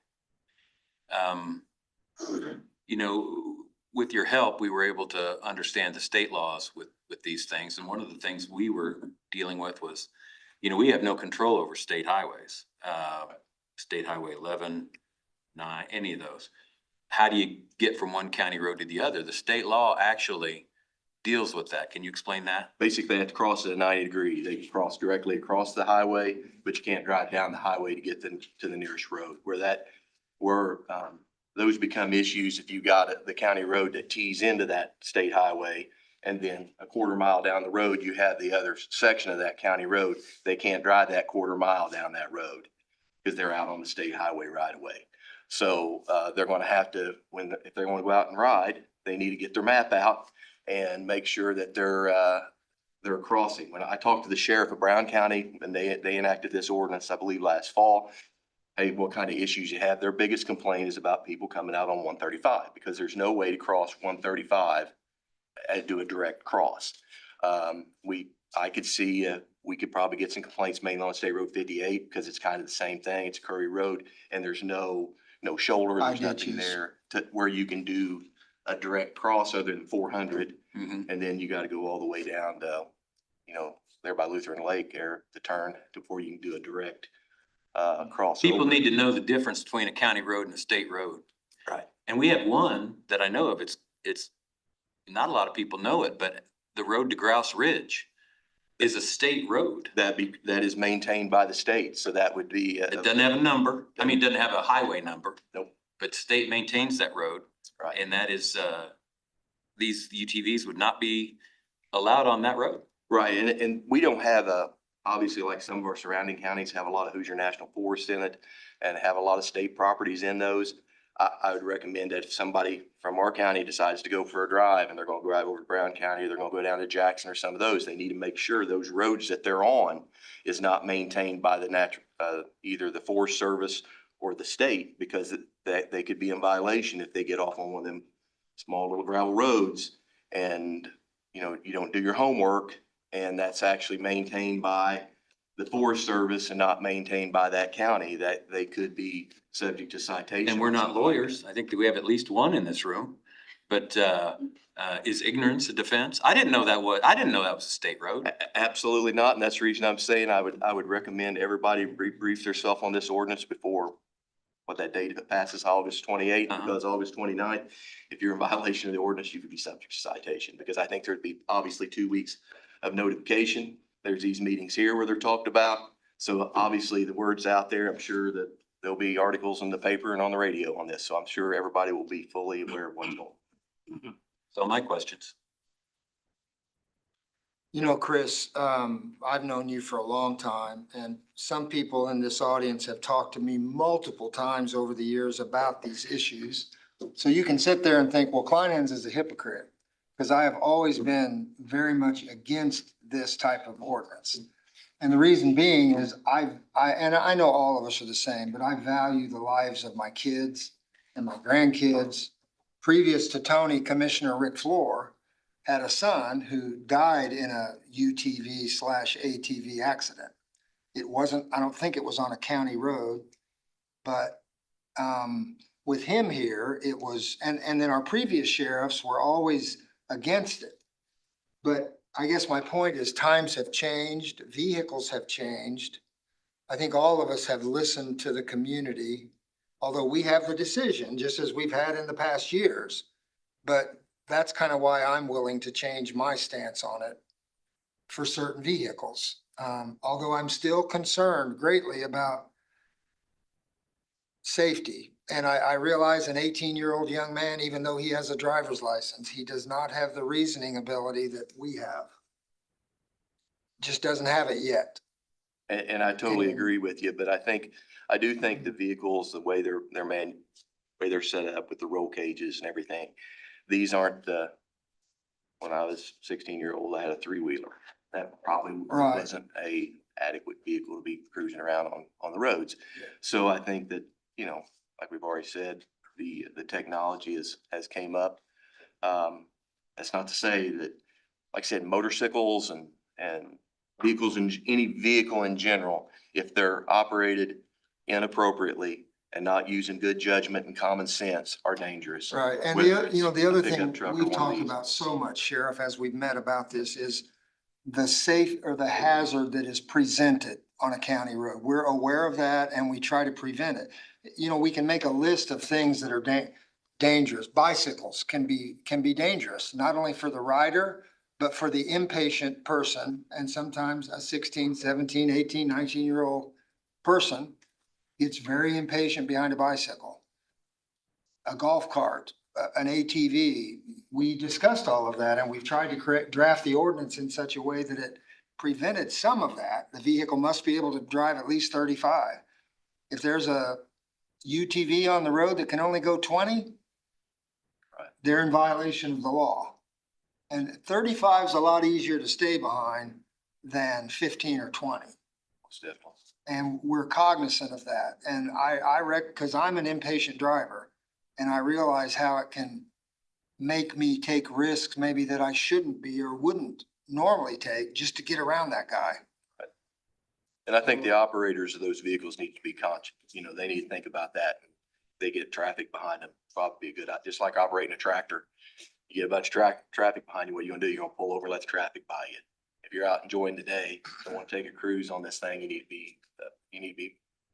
You know, with your help, we were able to understand the state laws with these things. And one of the things we were dealing with was, you know, we have no control over state highways, State Highway 11, 9, any of those. How do you get from one county road to the other? The state law actually deals with that. Can you explain that? Basically, they have to cross at a 90 degree. They can cross directly across the highway, but you can't drive down the highway to get them to the nearest road. Where those become issues if you got the county road that tees into that state highway, and then a quarter mile down the road, you have the other section of that county road. They can't drive that quarter mile down that road because they're out on the state highway right away. So they're going to have to, if they want to go out and ride, they need to get their map out and make sure that they're crossing. When I talked to the sheriff of Brown County, and they enacted this ordinance, I believe last fall, hey, what kind of issues you have? Their biggest complaint is about people coming out on 135 because there's no way to cross 135 and do a direct cross. I could see we could probably get some complaints mainly on State Road 58 because it's kind of the same thing. It's Curry Road and there's no shoulder, I there's get nothing you. there where you can do a direct cross other than 400. Mhm. And then you got to go all the way down to, there by Lutheran Lake there to turn before you can do a direct cross. People need to know the difference between a county road and a state road. Right. And we have one that I know of. It's not a lot of people know it, but the road to Grouse Ridge is a state road. That is maintained by the state, so that would be. It doesn't have a number. I mean, it doesn't have a highway number. Nope. But state maintains that road. Right. And that is, these UTVs would not be allowed on that road. Right, and we don't have obviously like some of our surrounding counties have a lot of Hoosier National Forest in it and have a lot of state properties in those. I would recommend that if somebody from our county decides to go for a drive and they're gonna drive over to Brown County, or they're gonna go down to Jackson or some of those, they need to make sure those roads that they're on is not maintained by the either the Forest Service or the state, because they could be in violation if they get off on one of them small little gravel roads and, you don't do your homework, and that's actually maintained by the Forest Service and not maintained by that county, that they could be subject to citation. And we're not lawyers. I think that we have at least one in this room. But is ignorance a defense? I didn't know that was a state road. Absolutely not, and that's the reason I'm saying I would recommend everybody brief themselves on this ordinance before that date, if it passes August 28th, because August 29th, if you're in violation of the ordinance, you could be subject to citation, because I think there'd be obviously 2 weeks of notification. There's these meetings here where they're talked about. So obviously the word's out there. I'm sure that there'll be articles in the paper and on the radio on this. So I'm sure everybody will be fully aware of what's going on. So my questions. Chris, I've known you for a long time, and some people in this audience have talked to me multiple times over the years about these issues. So you can sit there and think, well, Kleinhans is a hypocrite, because I have always been very much against this type of ordinance. And the reason being is and I know all of us are the same, but I value the lives of my kids and my grandkids. Previous to Tony, Commissioner Rick Floor had a son who died in a UTV/ATV accident. I don't think it was on a county road, but with him here, it was, and then our previous sheriffs were always against it. But I guess my point is times have changed, vehicles have changed. I think all of us have listened to the community, although we have the decision, just as we've had in the past years. But that's kind of why I'm willing to change my stance on it for certain vehicles. Although I'm still concerned greatly about safety. And I realize an 18-year-old young man, even though he has a driver's license, he does not have the reasoning ability that we have. Just doesn't have it yet. And I totally agree with you, but I do think the vehicles, the way they're way they're set up with the roll cages and everything. These aren't when I was 16-year-old, I had a three-wheeler. That probably Right. wasn't a adequate vehicle to be cruising around on the roads. So I think that, you know, like we've already said, the technology has came up. That's not to say that, like I said, motorcycles and vehicles and any vehicle in general, if they're operated inappropriately and not using good judgment and common sense, are dangerous. Right, and Whether the it's other a pickup thing truck or we've one of talked these. about so much, Sheriff, as we've met about this, is the safe or the hazard that is presented on a county road. We're aware of that and we try to prevent it. You know, we can make a list of things that are dangerous. Bicycles can be dangerous, not only for the rider, but for the impatient person. And sometimes a 16, 17, 18, 19-year-old person gets very impatient behind a bicycle. A golf cart, an ATV. We discussed all of that and we've tried to draft the ordinance in such a way that it prevented some of that. The vehicle must be able to drive at least 35. If there's a UTV on the road that can only go 20, they're in violation of the law. And 35 is a lot easier to stay behind than 15 or 20. Most definitely. And we're cognizant of that. And because I'm an impatient driver and I realize how it can make me take risks maybe that I shouldn't be or wouldn't normally take just to get around that guy. And I think the operators of those vehicles need to be conscious, you know, they need to think about that. They get traffic behind them, probably be a good, just like operating a tractor. You get a bunch of traffic behind you, what are you gonna do? You're gonna pull over, let the traffic by you. If you're out enjoying the day, don't wanna take a cruise on this thing, you need to be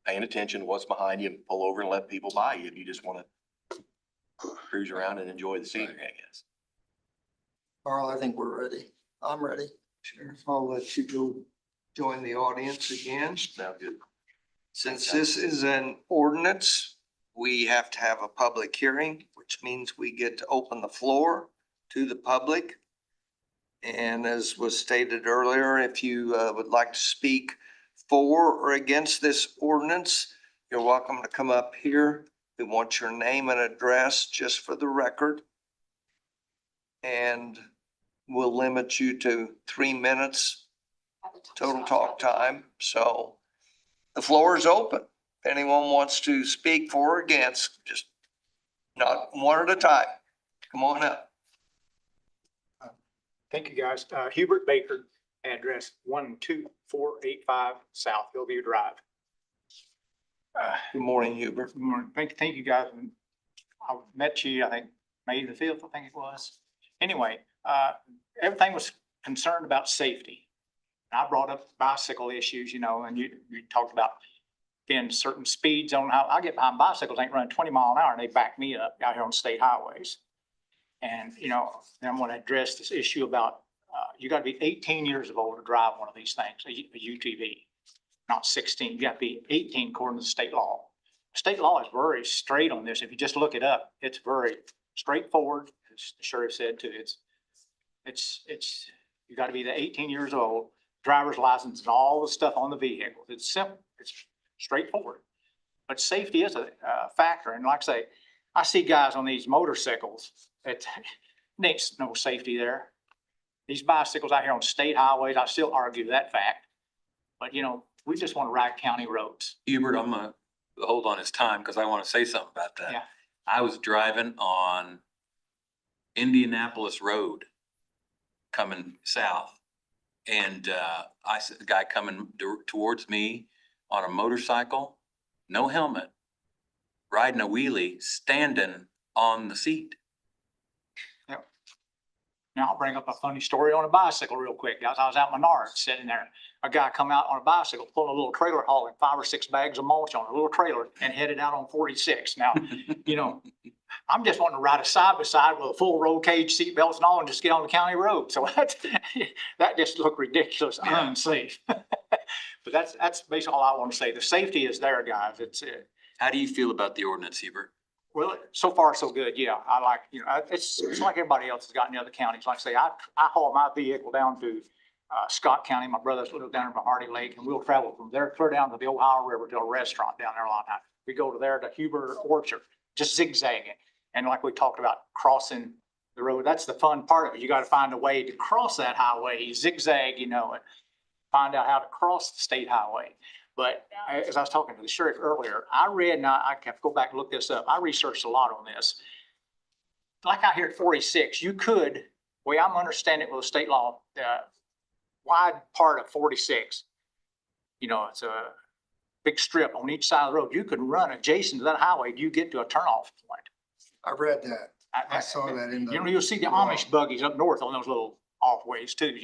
paying attention to what's behind you and pull over and let people by you if you just wanna cruise around and enjoy the scenery, I guess. Carl, I think we're ready. I'm ready. Sheriff, I'll let you go join the audience again. Sound good? Since this is an ordinance, we have to have a public hearing, which means we get to open the floor to the public. And as was stated earlier, if you would like to speak for or against this ordinance, you're welcome to come up here. We want your name and address just for the record. And we'll limit you to 3 minutes total talk time. So the floor is open. If anyone wants to speak for or against, just not one at a time. Come on up. Thank you, guys. Hubert Baker, address 12485 South Hillview Drive. Good morning, Hubert. Good morning. Thank you, guys. I met you, I think, May the 5th, I think it was. Anyway, everything was concerned about safety. I brought up bicycle issues, you know, and you talked about being certain speeds on how I get behind bicycles, ain't running 20 miles an hour and they back me up out here on state highways. And, you know, then I'm going to address this issue about you got to be 18 years of old to drive one of these things, a UTV, not 16. You got to be 18 according to state law. State law is very straight on this. If you just look it up, it's very straightforward. As the sheriff said too, it's you got to be the 18 years old, driver's license and all the stuff on the vehicle. It's simple. It's straightforward. But safety is a factor. And like I say, I see guys on these motorcycles. There's no safety there. These bicycles out here on state highways, I still argue that fact. But, you know, we just want to ride county roads. Hubert, I'm gonna hold on his time because I want to say something about that. Yeah. I was driving on Indianapolis Road coming south. And I said, the guy coming towards me on a motorcycle, no helmet, riding a wheelie, standing on the seat. Now I'll bring up a funny story on a bicycle real quick, guys. I was out in Menards sitting there. A guy come out on a bicycle, pulling a little trailer, hauling 5 or 6 bags of mulch on a little trailer and headed out on 46. Now, you know, I'm just wanting to ride a side by side with a full roll cage, seat belts and all, and just get on the county road. So that just looked ridiculous, unsafe. But that's basically all I want to say. The safety is there, guys. It's How do you feel about the ordinance, Hubert? well, so far so good. Yeah, I like, you know, it's like everybody else has got in the other counties. Like I say, I haul my vehicle down to Scott County. My brothers live down in Hardy Lake, and we'll travel from there clear down to the Ohio River to a restaurant down there a lot of times. We go to there to Huber Orchard. just zigzagging. And like we talked about crossing the road, that's the fun part of it. You gotta find a way to cross that highway, zigzag, and find out how to cross the state highway. But as I was talking to the sheriff earlier, I read, and I have to go back and look this up. I researched a lot on this. Like out here at 46, you could, the way I'm understanding it with state law, wide part of 46, it's a big strip on each side of the road. You could run adjacent to that highway. You get to a turnoff point. I read that. I saw that in the. You'll see the Amish buggies up north on those little off ways too,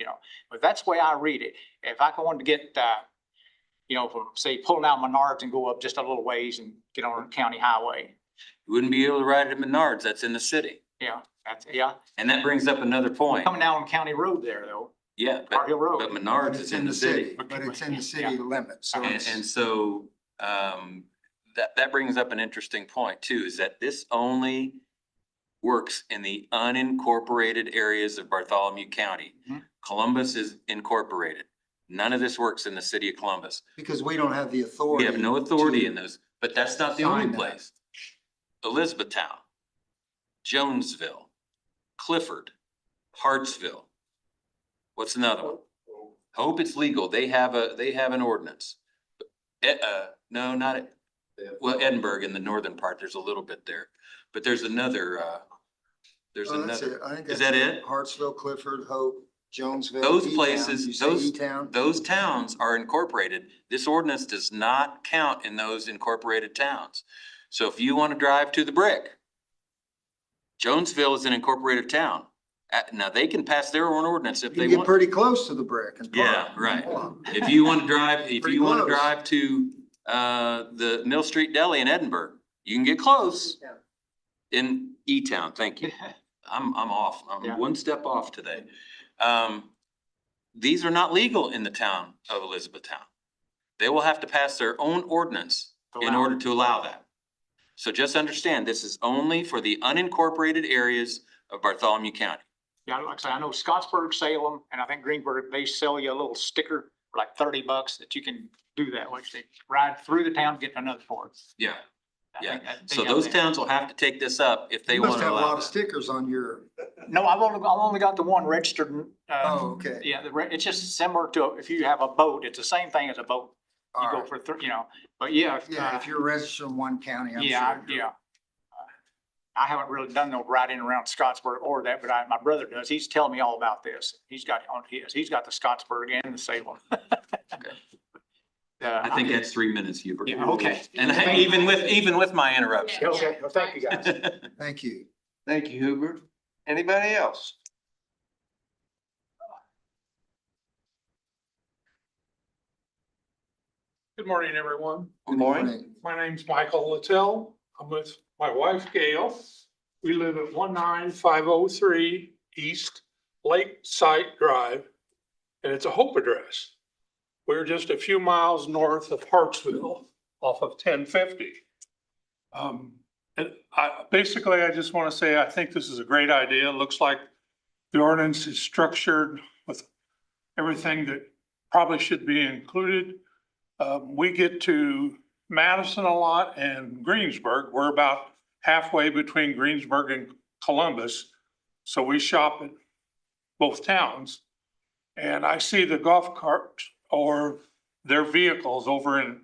but that's the way I read it. If I wanted to get, from say pulling out Menards and go up just a little ways and get on a county highway. You wouldn't be able to ride at Menards, that's in the city. Yeah, And that brings up another point. coming down on County Road there though, Yeah, Tar Hill Road. but Menards is in the city. But it's in the city limits, so it's. And so, that brings up an interesting point too, is that this only works in the unincorporated areas of Bartholomew County. Mhm. Columbus is incorporated. None of this works in the city of Columbus. Because we don't have the We authority. have no authority to- in those, but that's not the only Sign that. place. Elizabethtown, Jonesville, Clifford, Hartsville. What's another one? Hope it's legal. They have an ordinance. No, not it. Well, Edinburgh in the northern part, there's a little bit there, but there's another, there's Oh, that's another. it. I think Is that's that it? Hartsville, Clifford, Hope, Jonesville. Those E-Town. places, You say those- E-Town? Those towns are incorporated. This ordinance does not count in those incorporated towns. So if you want to drive to the Brick, Jonesville is an incorporated town. Now, they can pass their own ordinance if You they can get want. pretty close to the Brick and park. Yeah, right. If you want to drive, if Pretty you want to close. drive to, the Mill Street Deli in Edinburgh, you can get close in E-Town. Thank you. I'm off. Yeah. I'm one step off today. These are not legal in the town of Elizabethtown. They will have to pass their own ordinance in Allow. order to allow that. So just understand, this is only for the unincorporated areas of Bartholomew County. Yeah, like I say, I know Scottsburg, Salem, and I think Greensburg, they sell you a little sticker for like $30 that you can do that, which they ride through the town, get to another port. Yeah. I Yeah. think that- So they got those that. towns will have to take this up if they You want must to have a allow lot of that. stickers on your, No, I've only got the one registered. oh, okay. Yeah, it's just similar to, if you have a boat, it's the same thing as a boat. You All go right. for, but yeah. Yeah, if you're registered in one county, I'm sure. Yeah, you're- yeah. I haven't really done no riding around Scottsburg or that, but my brother does. He's telling me all about this. He's got on his, he's got the Scottsburg and the Salem. Okay. I think that's 3 minutes, Hubert. Yeah, okay. And even with my interruption. Okay, well, thank you guys. Thank you. Thank you, Hubert. Anybody else? Good morning, everyone. Good morning. My name's Michael Littell. I'm with my wife Gail. We live at 19503 East Lakeside Drive, and it's a Hope address. We're just a few miles north of Hartsville off of 1050. And I just want to say, I think this is a great idea. It looks like the ordinance is structured with everything that probably should be included. We get to Madison a lot and Greensburg. We're about halfway between Greensburg and Columbus. So we shop at both towns. And I see the golf cart or their vehicles over in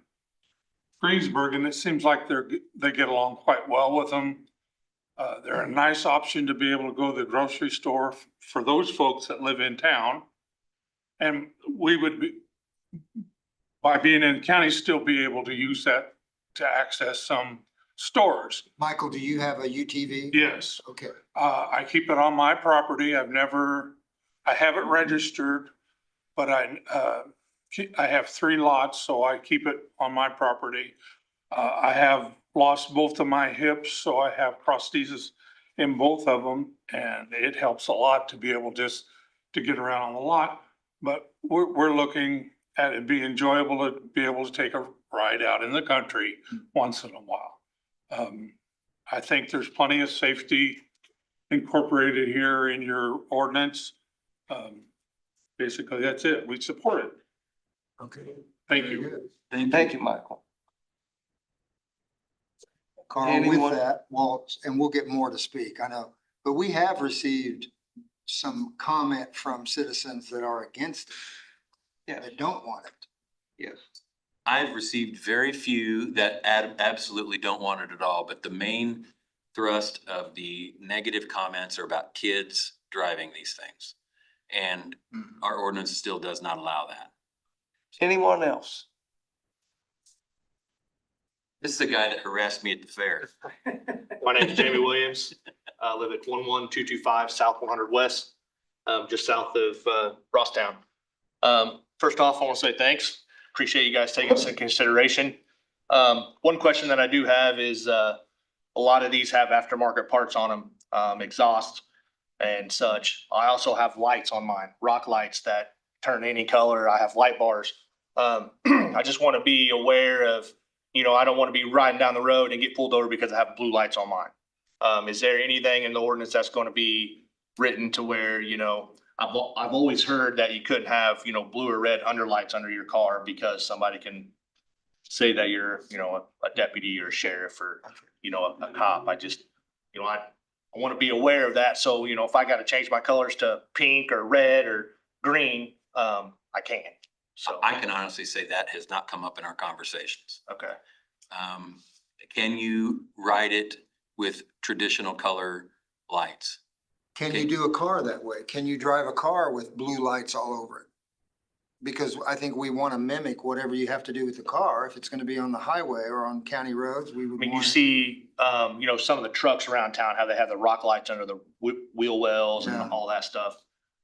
Greensburg, and it seems like they get along quite well with them. They're a nice option to be able to go to the grocery store for those folks that live in town. And we would be, by being in the county, still be able to use that to access some stores. Michael, do you have a UTV? Yes, Okay. I keep it on my property. I have it registered, but I have 3 lots, so I keep it on my property. I have lost both of my hips, so I have prosthesis in both of them, and it helps a lot to be able just to get around on the lot. But we're looking at it be enjoyable to be able to take a ride out in the country once in a while. I think there's plenty of safety incorporated here in your ordinance. Basically, that's it. We support it. Okay. Thank Very you. good. Thank you, Michael. Carl, with Anyone? that, well, and we'll get more to speak, I know, but we have received some comment from citizens that are against it, Yeah. that don't want it. Yes. I've received very few that absolutely don't want it at all, but the main thrust of the negative comments are about kids driving these things. And our ordinance still does not allow that. Anyone else? This is the guy that harassed me at the fair. My name is Jamie Williams. I live at 11225 South 100 West, just south of Crosstown. First off, I want to say thanks. Appreciate you guys taking this into consideration. One question that I do have is a lot of these have aftermarket parts on them, exhaust and such. I also have lights on mine, rock lights that turn any color. I have light bars. I just want to be aware of, I don't want to be riding down the road and get pulled over because I have blue lights on mine. Is there anything in the ordinance that's going to be written to where, I've always heard that you couldn't have, blue or red underlights under your car because somebody can say that you're, a deputy or a sheriff or, a cop. I just, I want to be aware of that. So, if I got to change my colors to pink or red or green, I can. So I can honestly say that has not come up in our conversations. okay. Can you ride it with traditional color lights? Can you do a car that way? Can you drive a car with blue lights all over it? Because I think we want to mimic whatever you have to do with the car. If it's going to be on the highway or on county roads, we would I mean, you want. see, some of the trucks around town, how they have the rock lights under the wheel wells and Yeah. all that stuff.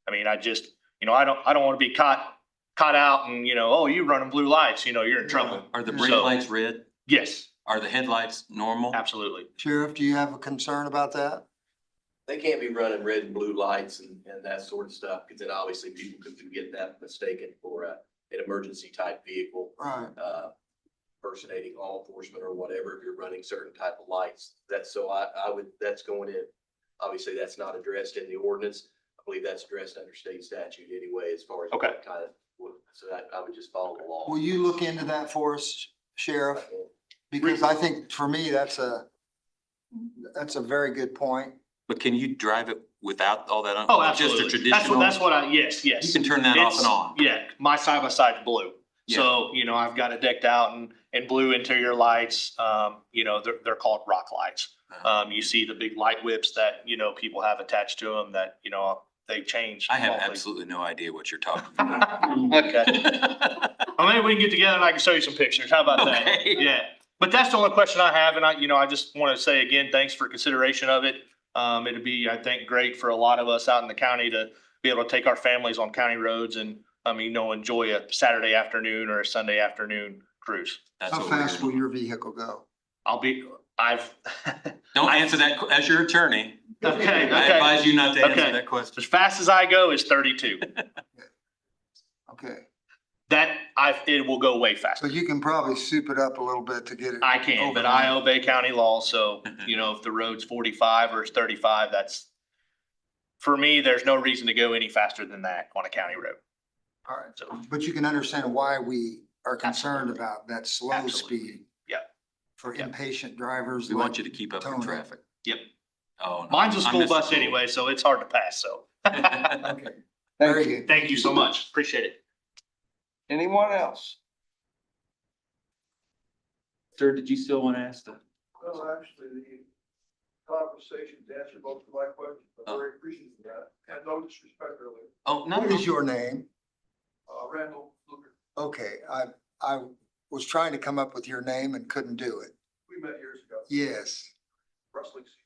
I mean, I just, I don't want to be caught out and, oh, you running blue lights, you're in trouble. Are the brake So- lights red? Yes, Are the headlights normal? absolutely. Sheriff, do you have a concern about that? They can't be running red and blue lights and that sort of stuff, because then obviously people could get that mistaken for an emergency type vehicle. Right. Impersonating law enforcement or whatever, if you're running certain type of lights. That's going in. Obviously, that's not addressed in the ordinance. I believe that's addressed under state statute anyway, as far as Okay. what kind of, so that I would just follow the law. Will you look into that for us, Sheriff? Because I think for me, that's a very good point. But can you drive it without all that? Oh, Just a absolutely. traditional? That's what yes. You can turn that off and on. Yeah, my side by side's blue. So, I've got it decked out in blue interior lights. They're called rock lights. You see the big light whips that, people have attached to them that, they change. I have monthly. absolutely no idea what you're talking about. Okay. Well, maybe we can get together and I can show you some pictures. How about that? Okay. Yeah. But that's the only question I have. And I just want to say again, thanks for consideration of it. It'd be, I think, great for a lot of us out in the county to be able to take our families on county roads and, enjoy a Saturday afternoon or a Sunday afternoon cruise. That's How what we're fast will doing. your vehicle go? Don't answer that as your attorney. Okay, I okay. advise you not to answer Okay. that question. As fast as I go is 32. Okay, It will go way faster. so you can probably soup it up a little bit to get it. I can, but I obey county law, so, if the road's 45 or it's 35, for me, there's no reason to go any faster than that on a county road. All right, So, but you can understand why we are concerned about that slow Absolutely. speed. Yeah. For Yeah. impatient drivers. We want like you to keep up with Tony. traffic. Yep. Oh, no. Mine's a I school miss bus school. anyway, so it's hard to pass, so. Okay, very good. Thank you so much. Appreciate it. Anyone else? Sir, did you still want to ask that? Well, actually, the conversation answered both of my questions. I'm very appreciative of that. And no disrespect earlier. Oh, no. What is your name? Randall Luker, Okay, I was trying to come up with your name and couldn't do it. we met years ago. Yes, Wrestling season.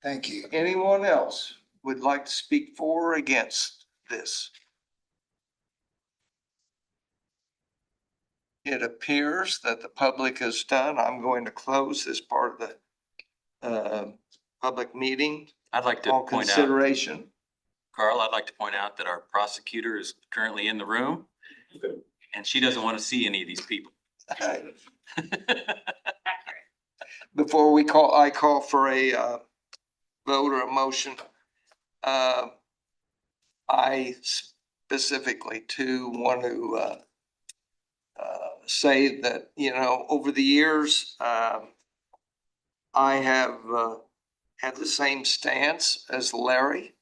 thank you. Anyone else would like to speak for or against this? It appears that the public is done. I'm going to close this part of the public meeting. I'd like to All point out, consideration. Carl, I'd like to point out that our prosecutor is currently in the room and she doesn't want to see any of these people. Before I call for a vote or a motion. I specifically too want to say that, over the years, I have had the same stance as Larry.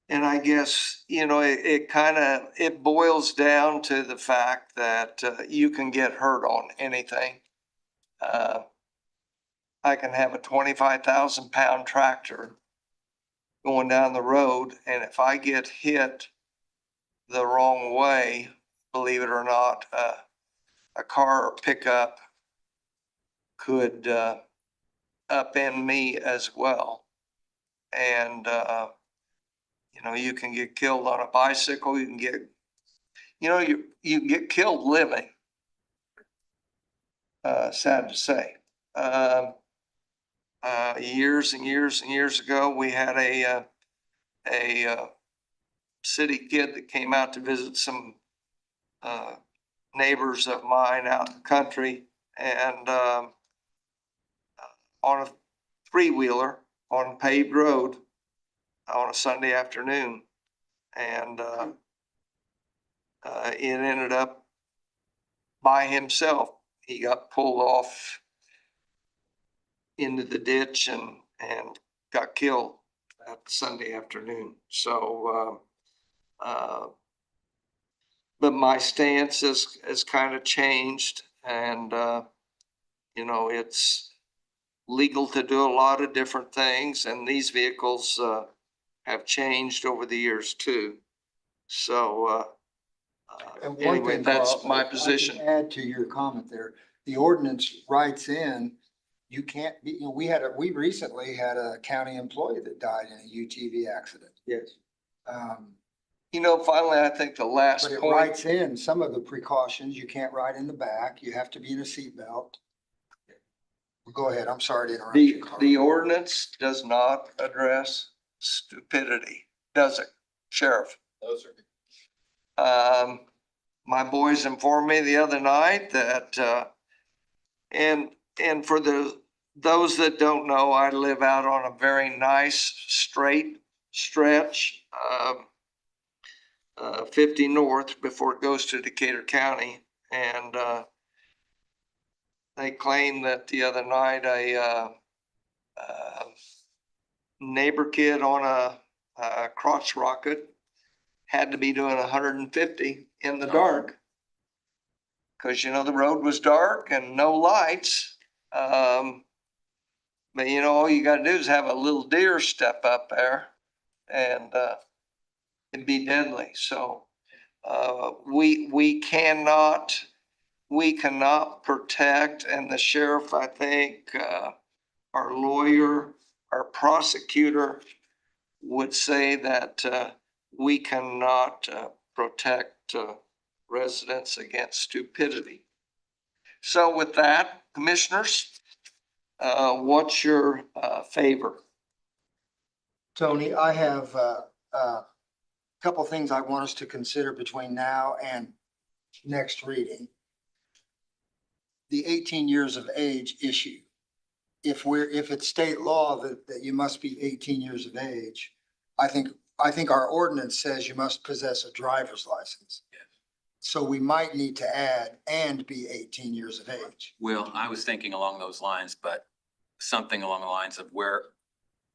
And I guess, it kind of, it boils down to the fact that you can get hurt on anything. I can have a 25,000-pound tractor going down the road, and if I get hit the wrong way, believe it or not, a car or pickup could upend me as well. And, you can get killed on a bicycle, you can get, you can get killed living. Sad to say. Years and years and years ago, we had a city kid that came out to visit some neighbors of mine out in the country, and on a three-wheeler on a paved road on a Sunday afternoon. And it ended up by himself. He got pulled off into the ditch and got killed that Sunday afternoon. So, but my stance has kind of changed, and, it's legal to do a lot of different things, and these vehicles have changed over the years too. So, And one anyway, thing, that's Carl, my I can position. add to your comment there. The ordinance writes in, you can't be, we recently had a county employee that died in a UTV accident. Yes. Um, Finally, I think the last But it point, writes in some of the precautions. You can't ride in the back. You have to be in a seatbelt. Go ahead. I'm sorry to interrupt you, Carl. the ordinance does not address stupidity, does it, Sheriff? No, sir. My boys informed me the other night that, and for those that don't know, I live out on a very nice straight stretch, 50 north before it goes to Decatur County. And, they claimed that the other night a neighbor kid on a crotch rocket had to be doing 150 in the dark. Cause the road was dark and no lights. But all you gotta do is have a little deer step up there and, it'd be deadly. So, we cannot protect, and the sheriff, I think, our lawyer, our prosecutor would say that we cannot protect residents against stupidity. So with that, commissioners, what's your favor? Tony, I have a couple things I want us to consider between now and next reading. The 18 years of age issue. If it's state law that you must be 18 years of age, I think our ordinance says you must possess a driver's license. Yes. So we might need to add and be 18 years of age. Well, I was thinking along those lines, but something along the lines of where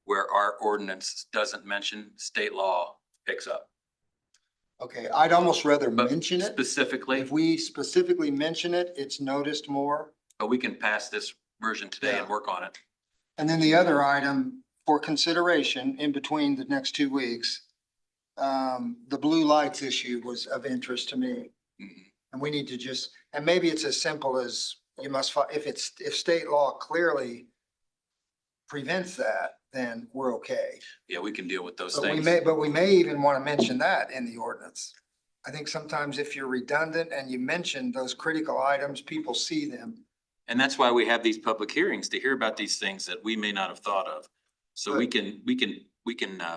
our ordinance doesn't mention, state law picks up. Okay, I'd almost rather But mention it. specifically, If we specifically mention it, it's noticed more. but we can pass this version today and Yeah. work on it. And then the other item for consideration in between the next 2 weeks, the blue lights issue was of interest to me. Mhm. And we need to and maybe it's as simple as you must, if state law clearly prevents that, then we're okay. Yeah, we can deal with those But things. we may even want to mention that in the ordinance. I think sometimes if you're redundant and you mention those critical items, people see them. And that's why we have these public hearings, to hear about these things that we may not have thought of. So we can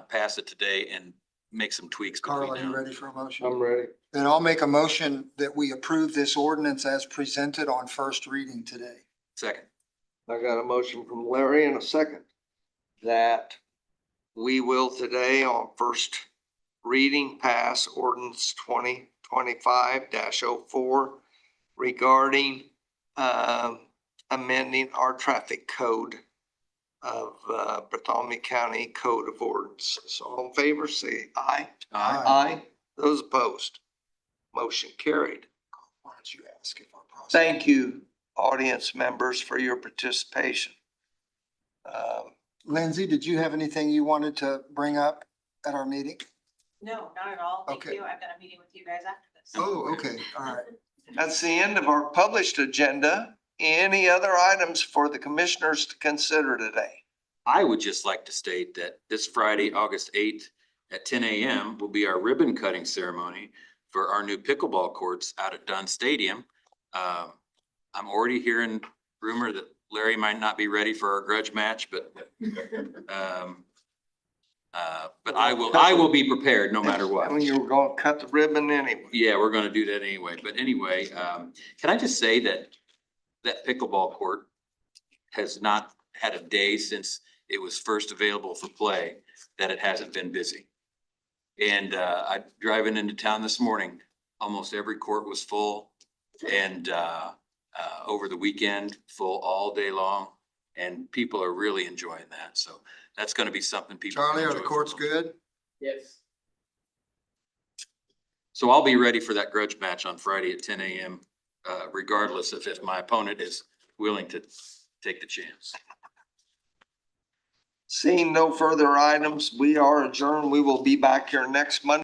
pass it today and make some tweaks between Carl, are you now. ready for a motion? I'm ready. Then I'll make a motion that we approve this ordinance as presented on first reading today. Second. I got a motion from Larry and a second that we will today on first reading pass ordinance 2025-04 regarding amending our traffic code of Bartholomew County Code of Ordinances. All in favor, say aye. Aye. Aye. Those opposed? Motion carried. Why don't you ask if our process? Thank you, audience members, for your participation. Lindsay, did you have anything you wanted to bring up at our meeting? No, not at all. Thank Okay. you. I've got a meeting with you guys after this. Oh, okay, all right. That's the end of our published agenda. Any other items for the commissioners to consider today? I would just like to state that this Friday, August 8th at 10 a.m. will be our ribbon cutting ceremony for our new pickleball courts out at Dunn Stadium. I'm already hearing rumor that Larry might not be ready for our grudge match, but I will be prepared no matter what. When you were gonna cut the ribbon anyway. Yeah, we're gonna do that anyway. But anyway, can I just say that that pickleball court has not had a day since it was first available for play that it hasn't been busy. And I driving into town this morning, almost every court was full, and over the weekend, full all day long, and people are really enjoying that. So that's gonna be something people. Charlie, are the enjoy. courts good? Yes. So I'll be ready for that grudge match on Friday at 10 a.m. Regardless of if my opponent is willing to take the chance. Seeing no further items, we are adjourned. We will be back here next Monday.